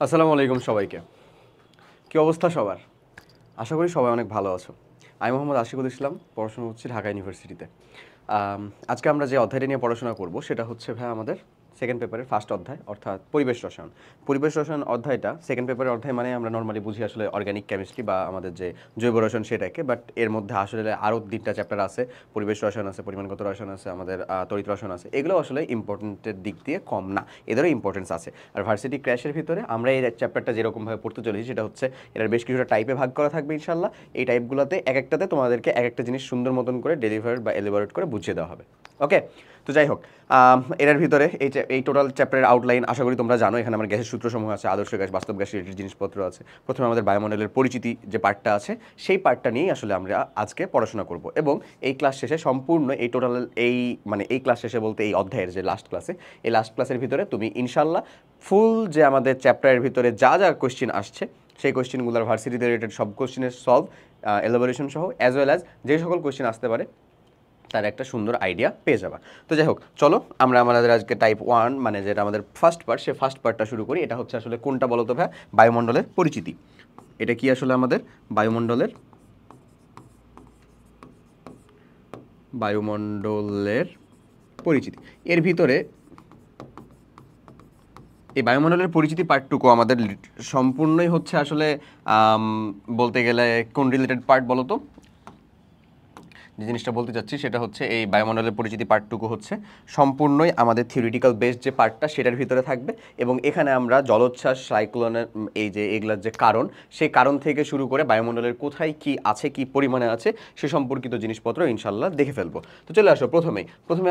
আসসালামু আলাইকুম সবাইকে। কি অবস্থা সবার? আশা করি সবাই অনেক ভালো আছো। আমি মোহাম্মদ আশিকুল ইসলাম, পড়াশোনা করছি ঢাকা ইউনিভার্সিটিতে। আজকে আমরা যে অধ্যায়টা নিয়ে পড়াশোনা করব সেটা হচ্ছে আমাদের সেকেন্ড পেপারের ফার্স্ট অধ্যায়, অর্থাৎ পরিবেশ রসায়ন। পরিবেশ রসায়ন অধ্যায়টা সেকেন্ড পেপারের অধ্যায় মানে আমরা নর্মালি বুঝি আসলে অর্গানিক কেমিস্ট্রি বা আমাদের যে জৈব রসায়ন সেটাকে, বাট এর মধ্যে আসলে আরও 3টা চ্যাপ্টার আছে। পরিবেশ রসায়ন আছে, পরিমাণগত রসায়ন আছে, আমাদের তড়িৎ রসায়ন আছে। এগুলো আসলে ইম্পর্টেন্টের দিক দিয়ে কম না, এদেরও ইম্পর্টেন্স আছে। আর ভার্সিটি ক্র্যাশের ভিতরে আমরা এই চ্যাপ্টারটা যেরকমভাবে পড়তে চলেছি সেটা হচ্ছে এর বেশ কিছুটা টাইপে ভাগ করা থাকবে ইনশাল্লাহ। এই টাইপগুলোতে এক একটাতে তোমাদেরকে এক একটা জিনিস সুন্দর মতন করে ডেলিভার বা এলিভারেট করে বুঝিয়ে দেওয়া হবে। ওকে, তো যাই হোক, এর ভিতরে এই টোটাল চ্যাপ্টারের আউটলাইন আশা করি তোমরা জানো। এখানে আমার গ্যাসের সূত্রসমূহ আছে, আদর্শ গ্যাস, বাস্তব গ্যাস রিলেটেড জিনিসপত্র আছে। প্রথমে আমাদের বায়ুমণ্ডলের পরিচিতি যে পার্টটা আছে সেই পার্টটা নিয়েই আসলে আমরা আজকে পড়াশোনা করব, এবং এই ক্লাস শেষে সম্পূর্ণ এই টোটাল এই ক্লাস শেষে বলতে এই অধ্যায়ের যে লাস্ট ক্লাসে, এই লাস্ট ক্লাসের ভিতরে তুমি ইনশাল্লাহ ফুল যে আমাদের চ্যাপ্টারের ভিতরে যা যা কোয়েশ্চেন আসছে সেই কোয়েশ্চেনগুলোর ভার্সিটিতে রিলেটেড সব কোয়েশ্চেনের সলভ, এলাবোরেশন সহ অ্যাজ ওয়েল অ্যাজ যে সকল কোয়েশ্চেন আসতে পারে তার একটা সুন্দর আইডিয়া পেয়ে যাবা। তো যাই হোক, চলো আমরা আমাদের আজকে টাইপ 1 মানে যেটা আমাদের ফার্স্ট পার্ট, সে ফার্স্ট পার্টটা শুরু করি। এটা হচ্ছে আসলে কোনটা বলো তো ভাই? বায়ুমণ্ডলের পরিচিতি। এটা কি আসলে আমাদের বায়ুমণ্ডলের পরিচিতি। এর ভিতরে এই বায়ুমণ্ডলের পরিচিতি পার্টটুকু আমাদের সম্পূর্ণই হচ্ছে আসলে বলতে গেলে কোন রিলেটেড পার্ট বলো তো? যে জিনিসটা বলতে চাচ্ছি সেটা হচ্ছে এই বায়ুমণ্ডলের পরিচিতি পার্টটুকু হচ্ছে সম্পূর্ণই আমাদের থিওরিটিক্যাল বেস যে পার্টটা সেটার ভিতরে থাকবে, এবং এখানে আমরা জলোচ্ছ্বাস, সাইক্লোনের এই যে এগুলার যে কারণ, সেই কারণ থেকে শুরু করে বায়ুমণ্ডলের কোথায় কি আছে, কি পরিমাণে আছে সে সম্পর্কিত জিনিসপত্র ইনশাল্লাহ দেখে ফেলবো। তো চলে আসো, প্রথমে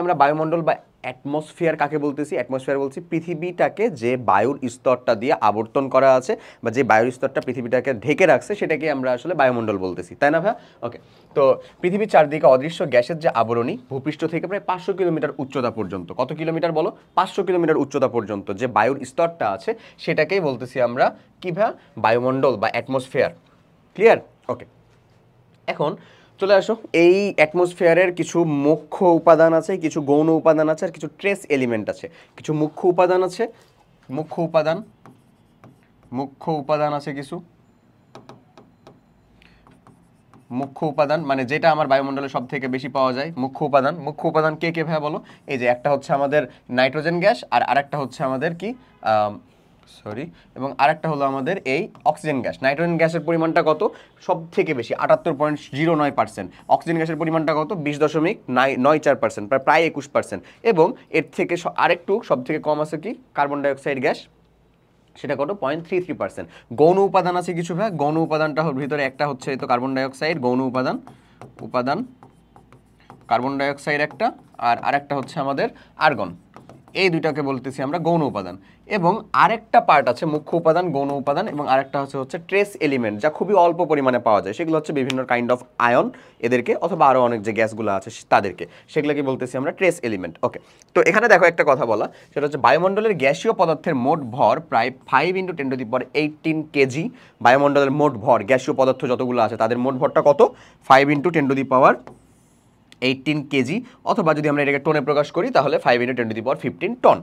আমরা বায়ুমণ্ডল বা অ্যাটমসফিয়ার কাকে বলতেছি? অ্যাটমসফিয়ার বলছি পৃথিবীটাকে যে বায়ুর স্তরটা দিয়ে আবর্তন করা আছে বা যে বায়ুর স্তরটা পৃথিবীটাকে ঢেকে রাখছে সেটাকে আমরা আসলে বায়ুমণ্ডল বলতেছি, তাই না ভাই? ওকে, তো পৃথিবীর চারদিকে অদৃশ্য গ্যাসের যে আবরণী, ভূপৃষ্ঠ থেকে প্রায় 500 কিলোমিটার উচ্চতা পর্যন্ত, কত কিলোমিটার বলো? 500 কিলোমিটার উচ্চতা পর্যন্ত যে বায়ুর স্তরটা আছে সেটাকেই বলতেছি আমরা কি ভাই? বায়ুমণ্ডল বা অ্যাটমসফিয়ার। ক্লিয়ার? ওকে, এখন চলে আসো, এই অ্যাটমসফিয়ারের কিছু মুখ্য উপাদান আছে, কিছু গৌণ উপাদান আছে, আর কিছু ট্রেস এলিমেন্ট আছে। কিছু মুখ্য উপাদান আছে, মুখ্য উপাদান আছে কিছু মুখ্য উপাদান, মানে যেটা আমার বায়ুমণ্ডলে সব থেকে বেশি পাওয়া যায়। মুখ্য উপাদান কে কে ভাই বলো? এই যে একটা হচ্ছে আমাদের নাইট্রোজেন গ্যাস, আর আরেকটা হচ্ছে আমাদের কি এবং আরেকটা হলো আমাদের এই অক্সিজেন গ্যাস। নাইট্রোজেন গ্যাসের পরিমাণটা কত? সব থেকে বেশি 78.09%। অক্সিজেন গ্যাসের পরিমাণটা কত? 20.94%, প্রায় 21%। এবং এর থেকে আরেকটু সব থেকে কম আছে কি? কার্বন ডাইঅক্সাইড গ্যাস, সেটা কত? 0.33%। গৌণ উপাদান আছে কিছু ভাই। গৌণ উপাদানটা ভিতরে একটা হচ্ছে তো কার্বন ডাইঅক্সাইড, গৌণ উপাদান কার্বন ডাইঅক্সাইড একটা, আর আরেকটা হচ্ছে আমাদের আর্গন। এই দুইটাকে বলতেছি আমরা গৌণ উপাদান। এবং আরেকটা পার্ট আছে মুখ্য উপাদান, গৌণ উপাদান, এবং আরেকটা হচ্ছে ট্রেস এলিমেন্ট, যা খুবই অল্প পরিমাণে পাওয়া যায়। সেগুলো হচ্ছে বিভিন্ন কাইন্ড অফ আয়ন এদেরকে, অথবা আরও অনেক যে গ্যাসগুলো আছে তাদেরকে, সেগুলোকে বলতেছি আমরা ট্রেস এলিমেন্ট। ওকে, তো এখানে দেখো একটা কথা বলা, সেটা হচ্ছে বায়ুমণ্ডলের গ্যাসীয় পদার্থের মোট ভর প্রায় 5 × 10⁻18 কেজি। বায়ুমণ্ডলের মোট ভর, গ্যাসীয় পদার্থ যতগুলো আছে তাদের মোট ভরটা কত? 5 × 10⁻18 কেজি, অথবা যদি আমরা এটাকে টনে প্রকাশ করি তাহলে 5 × 10⁻15 টন।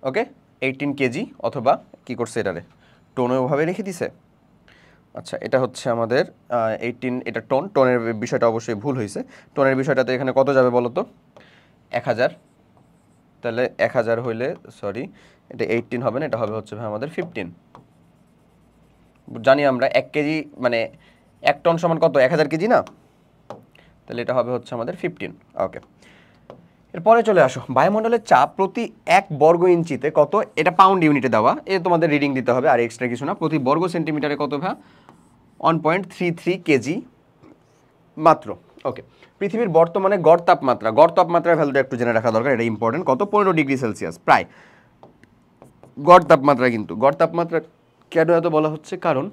ওকে, 18 কেজি, অথবা কি করছে এটারে টনে ওভাবে রেখে দিছে। আচ্ছা, এটা হচ্ছে আমাদের 18, এটা টোনের বিষয়টা অবশ্যই ভুল হয়েছে। টোনের বিষয়টাতে এখানে কত যাবে বলো তো? 1000। তাহলে 1000 হইলে এটা 18 হবে না, এটা হবে হচ্ছে আমাদের 15। জানি আমরা 1 কেজি মানে 1 টন সমান কত? 1000 কেজি না? তাহলে এটা হবে হচ্ছে আমাদের 15। ওকে, এরপরে চলে আসো, বায়ুমণ্ডলের চাপ প্রতি 1 বর্গ ইঞ্চিতে কত? এটা পাউন্ড ইউনিটে দেওয়া, তোমাদের রিডিং দিতে হবে, আর এক্সট্রা কিছু না। প্রতি বর্গ সেন্টিমিটারে কত ভাই? 1.33 কেজি মাত্র। ওকে, পৃথিবীর বর্তমানে গড় তাপমাত্রার ভ্যালুটা একটু জেনে রাখা দরকার, এটা ইম্পর্টেন্ট। কত? 15 ডিগ্রি সেলসিয়াস প্রায় গড় তাপমাত্রা। কিন্তু গড় তাপমাত্রা কেন এত বলা হচ্ছে? কারণ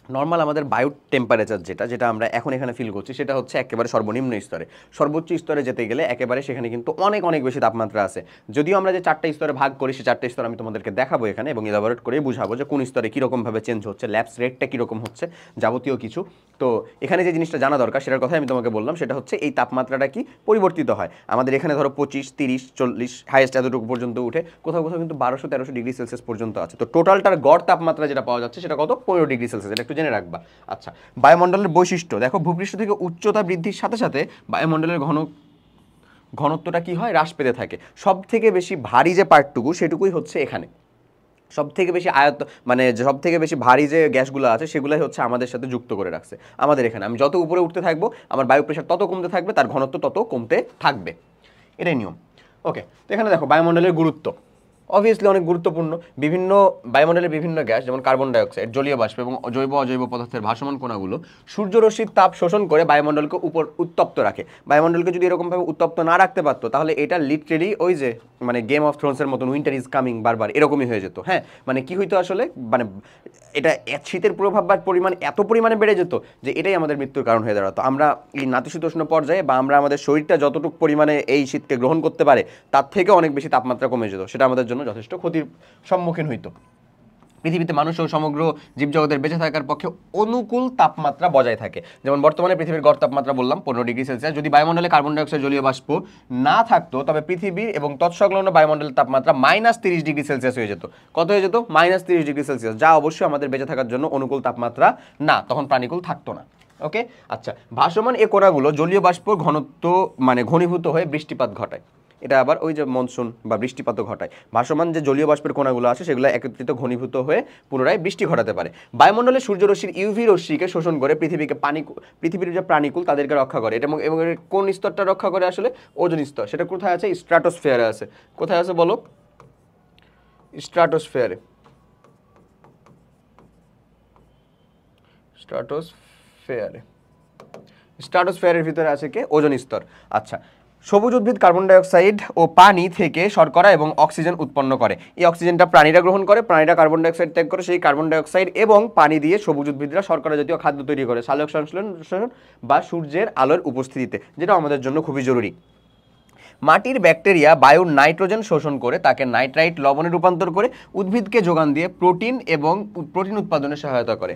নর্মাল আমাদের বায়ু টেম্পারেচার যেটা যেটা আমরা এখন এখানে ফিল করছি সেটা হচ্ছে একেবারে সর্বনিম্ন স্তরে। সর্বোচ্চ স্তরে যেতে গেলে একেবারে সেখানে কিন্তু অনেক অনেক বেশি তাপমাত্রা আছে। যদিও আমরা যে 4টা স্তরে ভাগ করি সেই 4টা স্তর আমি তোমাদেরকে দেখাবো এখানে এবং ইলাবোরেট করে বুঝাবো যে কোন স্তরে কীরকমভাবে চেঞ্জ হচ্ছে, ল্যাপস রেটটা কীরকম হচ্ছে, যাবতীয় কিছু। তো এখানে যে জিনিসটা জানা দরকার সেটার কথাই আমি তোমাকে বললাম, সেটা হচ্ছে এই তাপমাত্রাটা কি পরিবর্তিত হয়। আমাদের এখানে ধরো 25, 30, 40 হাইয়েস্ট এতটুকু পর্যন্ত উঠে, কোথাও কোথাও কিন্তু 1200-1300 ডিগ্রি সেলসিয়াস পর্যন্ত আছে। তো টোটালটার গড় তাপমাত্রা যেটা পাওয়া যাচ্ছে সেটা কত? 15 ডিগ্রি সেলসিয়াস। এটা একটু জেনে রাখবা। আচ্ছা, বায়ুমণ্ডলের বৈশিষ্ট্য দেখো, ভূপৃষ্ঠ থেকে উচ্চতা বৃদ্ধির সাথে সাথে বায়ুমণ্ডলের ঘনত্বটা কি হয়? হ্রাস পেতে থাকে। সব থেকে বেশি ভারী যে পার্টটুকু সেটুকুই হচ্ছে এখানে। সব থেকে বেশি মানে সব থেকে বেশি ভারী যে গ্যাসগুলো আছে সেগুলোই হচ্ছে আমাদের সাথে যুক্ত করে রাখছে আমাদের এখানে। আমি যত উপরে উঠতে থাকবো আমার বায়ু প্রেশার তত কমতে থাকবে, তার ঘনত্ব তত কমতে থাকবে। এটাই নিয়ম। ওকে, তো এখানে দেখো বায়ুমণ্ডলের গুরুত্ব অবভিয়াসলি অনেক গুরুত্বপূর্ণ। বিভিন্ন বায়ুমণ্ডলের বিভিন্ন গ্যাস যেমন কার্বন ডাইঅক্সাইড, জলীয় বাষ্প এবং জৈব অজৈব পদার্থের ভাসমান কণাগুলো সূর্যরশ্মির তাপ শোষণ করে বায়ুমণ্ডলকে উত্তপ্ত রাখে। বায়ুমণ্ডলকে যদি এরকমভাবে উত্তপ্ত না রাখতে পারতো তাহলে এটা লিটারেলি ওই যে মানে গেম অফ থ্রোনসের মতন উইন্টার ইজ কামিং বারবার এরকমই হয়ে যেত। হ্যাঁ, মানে কি হইতো আসলে, মানে এটা শীতের প্রভাব বা পরিমাণ এত পরিমাণে বেড়ে যেত যে এটাই আমাদের মৃত্যুর কারণ হয়ে দাঁড়াতো। আমরা এই নাতিশীতোষ্ণ পর্যায়ে বা আমরা আমাদের শরীরটা যতটুকু পরিমাণে এই শীতকে গ্রহণ করতে পারে তার থেকে অনেক বেশি তাপমাত্রা কমে যেত, সেটা আমাদের জন্য যথেষ্ট ক্ষতির সম্মুখীন হইতো। পৃথিবীতে মানুষ ও সমগ্র জীবজগতের বেঁচে থাকার পক্ষে অনুকূল তাপমাত্রা বজায় থাকে। যেমন বর্তমানে পৃথিবীর গড় তাপমাত্রা বললাম 15 ডিগ্রি সেলসিয়াস। যদি বায়ুমণ্ডলে কার্বন ডাইঅক্সাইড জলীয় বাষ্প না থাকতো তবে পৃথিবীর এবং তৎসংলগ্ন বায়ুমণ্ডলের তাপমাত্রা -30 ডিগ্রি সেলসিয়াস হয়ে যেত। কত হয়ে যেত? -30 ডিগ্রি সেলসিয়াস, যা অবশ্যই আমাদের বেঁচে থাকার জন্য অনুকূল তাপমাত্রা না, তখন প্রাণীকুল থাকতো না। ওকে, আচ্ছা, ভাসমান এ কণাগুলো জলীয় বাষ্প ঘনত্ব মানে ঘনীভূত হয়ে বৃষ্টিপাত ঘটায়। এটা আবার ওই যে মনসুন বা বৃষ্টিপাতও ঘটায়। ভাসমান যে জলীয় বাষ্পের কণাগুলো আছে সেগুলো একত্রিত ঘনীভূত হয়ে পুনরায় বৃষ্টি ঘটাতে পারে। বায়ুমণ্ডলে সূর্যরশ্মির ইউভি রশ্মিকে শোষণ করে পৃথিবীর যে প্রাণীকুল তাদেরকে রক্ষা করে। এবং এবং কোন স্তরটা রক্ষা করে আসলে? ওজোন স্তর। সেটা কোথায় আছে? স্ট্র্যাটোস্ফিয়ারে আছে। কোথায় আছে বলো? স্ট্র্যাটোস্ফিয়ারে। স্ট্র্যাটোস্ফিয়ারের ভিতরে আছে কে? ওজোন স্তর। আচ্ছা, সবুজ উদ্ভিদ কার্বন ডাইঅক্সাইড ও পানি থেকে শর্করা এবং অক্সিজেন উৎপন্ন করে। এই অক্সিজেনটা প্রাণীরা গ্রহণ করে, প্রাণীরা কার্বন ডাইঅক্সাইড ত্যাগ করে, সেই কার্বন ডাইঅক্সাইড এবং পানি দিয়ে সবুজ উদ্ভিদরা শর্করা জাতীয় খাদ্য তৈরি করে সালোক সংশ্লেষণ বা সূর্যের আলোর উপস্থিতিতে, যেটা আমাদের জন্য খুবই জরুরি। মাটির ব্যাকটেরিয়া বায়ুর নাইট্রোজেন শোষণ করে তাকে নাইট্রাইট লবণে রূপান্তর করে উদ্ভিদকে যোগান দিয়ে প্রোটিন উৎপাদনে সহায়তা করে।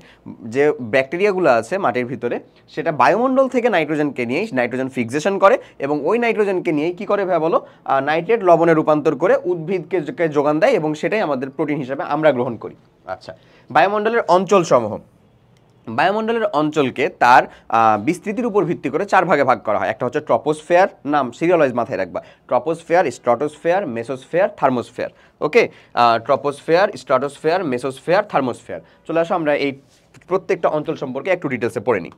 যে ব্যাকটেরিয়াগুলো আছে মাটির ভিতরে সেটা বায়ুমণ্ডল থেকে নাইট্রোজেনকে নিয়েই নাইট্রোজেন ফিক্সেশন করে এবং ওই নাইট্রোজেনকে নিয়েই কী করে ভাই বলো? নাইট্রেট লবণে রূপান্তর করে উদ্ভিদকে যোগান দেয় এবং সেটাই আমাদের প্রোটিন হিসাবে আমরা গ্রহণ করি। আচ্ছা, বায়ুমণ্ডলের অঞ্চলসমূহ। বায়ুমণ্ডলের অঞ্চলকে তার বিস্তৃতির উপর ভিত্তি করে 4 ভাগে ভাগ করা হয়। একটা হচ্ছে ট্রপোস্ফিয়ার, নাম সিরিয়ালাইজ মাথায় রাখবা, ট্রপোস্ফিয়ার, স্ট্র্যাটোস্ফিয়ার, মেসোস্ফিয়ার, থার্মোস্ফিয়ার। ওকে, ট্রপোস্ফিয়ার, স্ট্র্যাটোস্ফিয়ার, মেসোস্ফিয়ার, থার্মোস্ফিয়ার। চলে আসো আমরা এই প্রত্যেকটা অঞ্চল সম্পর্কে একটু ডিটেলসে পড়ে নিই।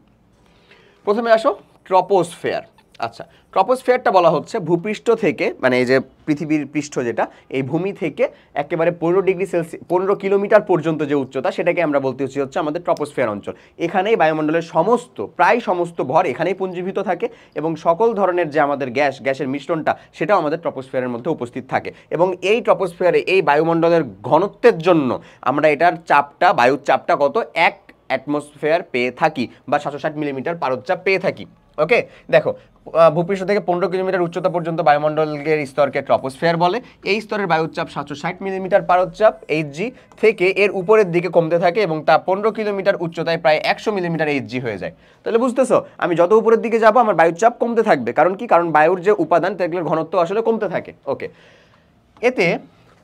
প্রথমে আসো ট্রপোস্ফিয়ার। আচ্ছা, ট্রপোস্ফিয়ারটা বলা হচ্ছে ভূপৃষ্ঠ থেকে, মানে এই যে পৃথিবীর পৃষ্ঠ যেটা, এই ভূমি থেকে একেবারে 15 কিলোমিটার পর্যন্ত যে উচ্চতা সেটাকে আমরা বলতে হচ্ছে আমাদের ট্রপোস্ফিয়ার অঞ্চল। এখানেই বায়ুমণ্ডলের প্রায় সমস্ত ভর এখানেই পুঞ্জীভূত থাকে এবং সকল ধরনের যে আমাদের গ্যাসের মিশ্রণটা সেটাও আমাদের ট্রপোস্ফিয়ারের মধ্যে উপস্থিত থাকে। এবং এই ট্রপোস্ফিয়ারে এই বায়ুমণ্ডলের ঘনত্বের জন্য আমরা এটার চাপটা, বায়ুর চাপটা কত? 1 অ্যাটমসফিয়ার পেয়ে থাকি বা 760 মিলিমিটার পারদচাপ পেয়ে থাকি। ওকে, দেখো, ভূপৃষ্ঠ থেকে 15 কিলোমিটার উচ্চতা পর্যন্ত বায়ুমণ্ডলের স্তরকে ট্রপোস্ফিয়ার বলে। এই স্তরের বায়ুর চাপ 760 মিলিমিটার পারদচাপ এইচজি থেকে এর উপরের দিকে কমতে থাকে এবং তা 15 কিলোমিটার উচ্চতায় প্রায় 100 মিলিমিটার এইচজি হয়ে যায়। তাহলে বুঝতেছো, আমি যত উপরের দিকে যাব আমার বায়ুর চাপ কমতে থাকবে। কারণ কি? কারণ বায়ুর যে উপাদান সেগুলোর ঘনত্ব আসলে কমতে থাকে। ওকে, এতে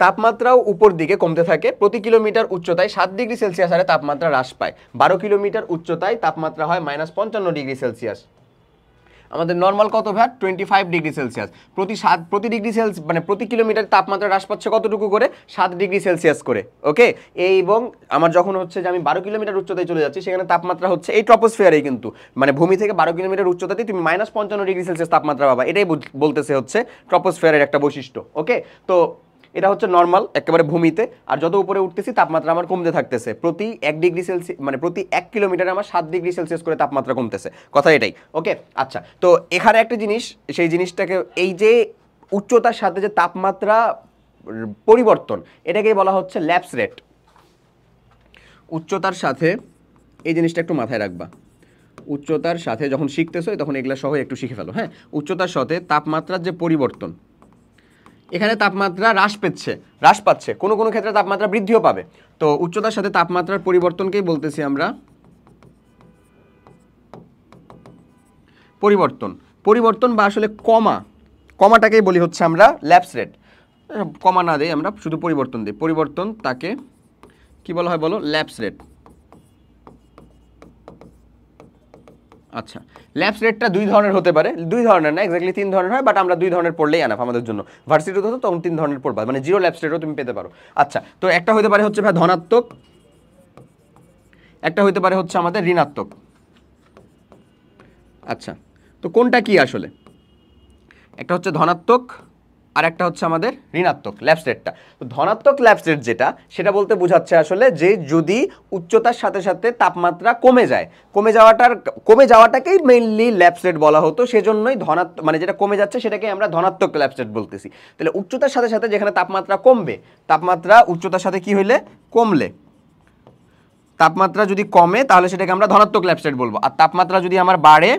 তাপমাত্রাও উপর দিকে কমতে থাকে। প্রতি কিলোমিটার উচ্চতায় 7 ডিগ্রি সেলসিয়াস হারে তাপমাত্রা হ্রাস পায়। 12 কিলোমিটার উচ্চতায় তাপমাত্রা হয় -55 ডিগ্রি সেলসিয়াস। আমাদের নর্মাল কত ভ্যাট? 25 degree Celsius. প্রতি ডিগ্রি সেলসিয়াস মানে প্রতি কিলোমিটার তাপমাত্রা হ্রাস পাচ্ছে কতটুকু করে? 7 ডিগ্রি সেলসিয়াস করে। ওকে, এবং আমার যখন হচ্ছে যে আমি 12 কিলোমিটার উচ্চতায় চলে যাচ্ছি সেখানে তাপমাত্রা হচ্ছে এই ট্রপোস্ফিয়ারেই, কিন্তু মানে ভূমি থেকে 12 কিলোমিটার উচ্চতাতেই তুমি -55 ডিগ্রি সেলসিয়াস তাপমাত্রা পাবা। এটাই বলতেছে হচ্ছে ট্রপোস্ফিয়ারের একটা বৈশিষ্ট্য। ওকে, তো এটা হচ্ছে নর্মাল একেবারে ভূমিতে। আর যত উপরে উঠতেছি তাপমাত্রা আমার কমতে থাকতেছে। প্রতি 1 ডিগ্রি সেলসিয়াস মানে প্রতি 1 কিলোমিটারে আমার 7 ডিগ্রি সেলসিয়াস করে তাপমাত্রা কমতেছে। কথা এটাই। ওকে, আচ্ছা, তো এখানে একটা জিনিস, সেই জিনিসটাকে এই যে উচ্চতার সাথে যে তাপমাত্রা পরিবর্তন, এটাকেই বলা হচ্ছে ল্যাপস রেট। উচ্চতার সাথে এই জিনিসটা একটু মাথায় রাখবা। উচ্চতার সাথে যখন শিখতেছো তখন এগুলা সহ একটু শিখে ফেলো। হ্যাঁ, উচ্চতার সাথে তাপমাত্রার যে পরিবর্তন, এখানে তাপমাত্রা হ্রাস পাচ্ছে, কোনো কোনো ক্ষেত্রে তাপমাত্রা বৃদ্ধিও পাবে। তো উচ্চতার সাথে তাপমাত্রার পরিবর্তনকেই বলতেছি আমরা পরিবর্তন বা আসলে কমাটাকেই বলি হচ্ছে আমরা ল্যাপস রেট। কমা না দেই, আমরা শুধু পরিবর্তন দিই। পরিবর্তন তাকে কি বলা হয় বলো? Lapse rate. আচ্ছা, ল্যাপস রেটটা দুই ধরনের হতে পারে, দুই ধরনের না, এক্স্যাক্টলি 3 ধরনের হয়, বাট আমরা 2 ধরনের পড়লেই আনাফ আমাদের জন্য। ভার্সিটিতে হতো তখন 3 ধরনের পড়বা, মানে 0 ল্যাপস রেটও তুমি পেতে পারো। আচ্ছা, তো একটা হতে পারে হচ্ছে ভাই ধনাত্মক, একটা হতে পারে হচ্ছে আমাদের ঋণাত্মক। আচ্ছা, তো কোনটা কি আসলে? একটা হচ্ছে ধনাত্মক আর একটা হচ্ছে আমাদের ঋণাত্মক ল্যাপস রেটটা। তো ধনাত্মক ল্যাপস রেট যেটা, সেটা বলতে বোঝাচ্ছে আসলে যে যদি উচ্চতার সাথে সাথে তাপমাত্রা কমে যাওয়াটাকেই মেইনলি ল্যাপস রেট বলা হতো, সেজন্যই মানে যেটা কমে যাচ্ছে সেটাকে আমরা ধনাত্মক ল্যাপস রেট বলতেছি। তাহলে উচ্চতার সাথে সাথে যেখানে তাপমাত্রা কমবে, তাপমাত্রা উচ্চতার সাথে কি হইলে কমলে, তাপমাত্রা যদি কমে তাহলে সেটাকে আমরা ধনাত্মক ল্যাপস রেট বলবো। আর তাপমাত্রা যদি আমরা বাড়ে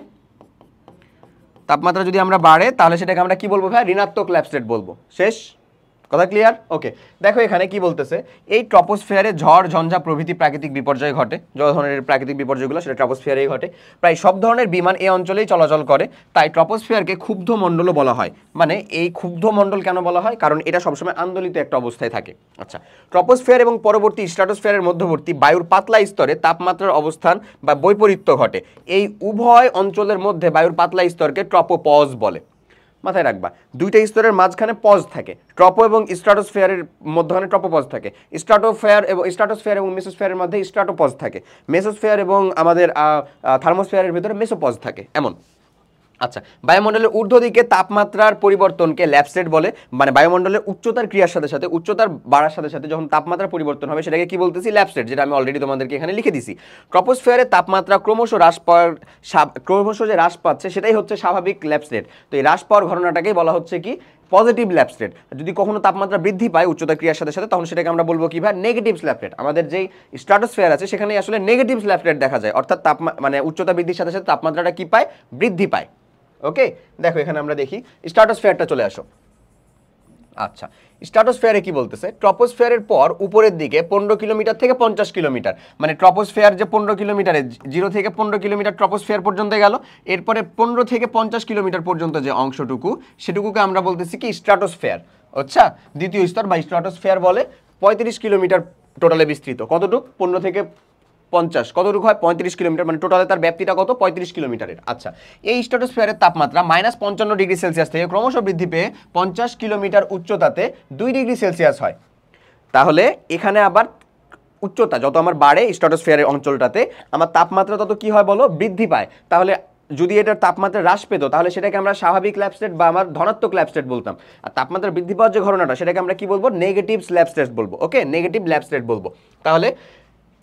তাহলে সেটাকে আমরা কি বলবো ভাই? ঋণাত্মক ল্যাপস রেট বলবো। শেষ কথা, ক্লিয়ার? ওকে, দেখো এখানে কি বলতেছে, এই ট্রপোস্ফিয়ারে ঝড় ঝঞ্ঝা প্রভৃতি প্রাকৃতিক বিপর্যয় ঘটে। যত ধরনের প্রাকৃতিক বিপর্যয়গুলো সেটা ট্রপোস্ফিয়ারেই ঘটে। প্রায় সব ধরনের বিমান এই অঞ্চলেই চলাচল করে, তাই ট্রপোস্ফিয়ারকে ক্ষুব্ধ মণ্ডলও বলা হয়। মানে এই ক্ষুব্ধ মণ্ডল কেন বলা হয়? কারণ এটা সবসময় আন্দোলিত একটা অবস্থায় থাকে। আচ্ছা, ট্রপোস্ফিয়ার এবং পরবর্তী স্ট্র্যাটোস্ফিয়ারের মধ্যবর্তী বায়ুর পাতলা স্তরে তাপমাত্রার অবস্থান বা বৈপরীত্য ঘটে। এই উভয় অঞ্চলের মধ্যে বায়ুর পাতলা স্তরকে ট্রপোপজ বলে। মাথায় রাখবা, দুইটা স্তরের মাঝখানে পজ থাকে। ট্রপো এবং স্ট্র্যাটোস্ফিয়ারের মধ্যখানে ট্রপোপজ থাকে, স্ট্র্যাটোস্ফিয়ার এবং মেসোস্ফিয়ারের মধ্যে স্ট্র্যাটোপজ থাকে, মেসোস্ফিয়ার এবং আমাদের থার্মোস্ফিয়ারের ভিতরে মেসোপজ থাকে, এমন। আচ্ছা, বায়ুমণ্ডলের ঊর্ধ্ব দিকে তাপমাত্রার পরিবর্তনকে ল্যাপস রেট বলে। মানে বায়ুমণ্ডলের উচ্চতার ক্রিয়ার সাথে সাথে, উচ্চতার বাড়ার সাথে সাথে যখন তাপমাত্রার পরিবর্তন হবে সেটাকে কি বলতেছি? ল্যাপস রেট, যেটা আমি অলরেডি তোমাদেরকে এখানে লিখে দিছি। ট্রপোস্ফিয়ারের তাপমাত্রা ক্রমশ যে হ্রাস পাচ্ছে সেটাই হচ্ছে স্বাভাবিক ল্যাপস রেট। তো এই হ্রাস পাওয়ার ঘটনাটাকেই বলা হচ্ছে কি? Positive lapse rate. যদি কখনো তাপমাত্রা বৃদ্ধি পায় উচ্চতা ক্রিয়ার সাথে সাথে, তখন সেটাকে আমরা বলবো কি ভাই? Negative slap rate. আমাদের যেই স্ট্র্যাটোস্ফিয়ার আছে সেখানে আসলে নেগেটিভ স্ল্যাপ রেট দেখা যায়, অর্থাৎ মানে উচ্চতা বৃদ্ধির সাথে সাথে তাপমাত্রাটা কি পায়? বৃদ্ধি পায়। ওকে, দেখো এখানে আমরা দেখি স্ট্র্যাটোস্ফিয়ারটা চলে আসো। আচ্ছা, স্ট্র্যাটোস্ফিয়ারে কি বলতেছে? ট্রপোস্ফিয়ারের পর উপরের দিকে 15 কিলোমিটার থেকে 50 কিলোমিটার, মানে ট্রপোস্ফিয়ার যে 15 কিলোমিটারে, 0 থেকে 15 কিলোমিটার ট্রপোস্ফিয়ার পর্যন্ত গেল, এরপরে 15 থেকে 50 কিলোমিটার পর্যন্ত যে অংশটুকু, সেটুকুকে আমরা বলতেছি কি? স্ট্র্যাটোস্ফিয়ার। আচ্ছা, দ্বিতীয় স্তর বা স্ট্র্যাটোস্ফিয়ার বলে। 35 কিলোমিটার টোটালে বিস্তৃত। কতটুকু? 15 থেকে 50 কতটুকু হয়? 35 কিলোমিটার, মানে টোটালে তার ব্যাপ্তিটা কত? 35 কিলোমিটারের। আচ্ছা, এই স্ট্র্যাটোস্ফিয়ারের তাপমাত্রা -55 ডিগ্রি সেলসিয়াস থেকে ক্রমশ বৃদ্ধি পেয়ে 50 কিলোমিটার উচ্চতাতে 2 ডিগ্রি সেলসিয়াস হয়। তাহলে এখানে আবার উচ্চতা যত আমার বাড়ে স্ট্র্যাটোস্ফিয়ারের অঞ্চলটাতে, আমার তাপমাত্রা তত কি হয় বলো? বৃদ্ধি পায়। তাহলে যদি এটার তাপমাত্রা হ্রাস পেত তাহলে সেটাকে আমরা স্বাভাবিক ল্যাপস রেট বা আমার ধনাত্মক ল্যাপস রেট বলতাম। আর তাপমাত্রা বৃদ্ধি পাওয়ার যে ঘটনাটা, সেটাকে আমরা কি বলবো? নেগেটিভ ল্যাপস রেট বলবো। ওকে, নেগেটিভ ল্যাপস রেট বলবো। তাহলে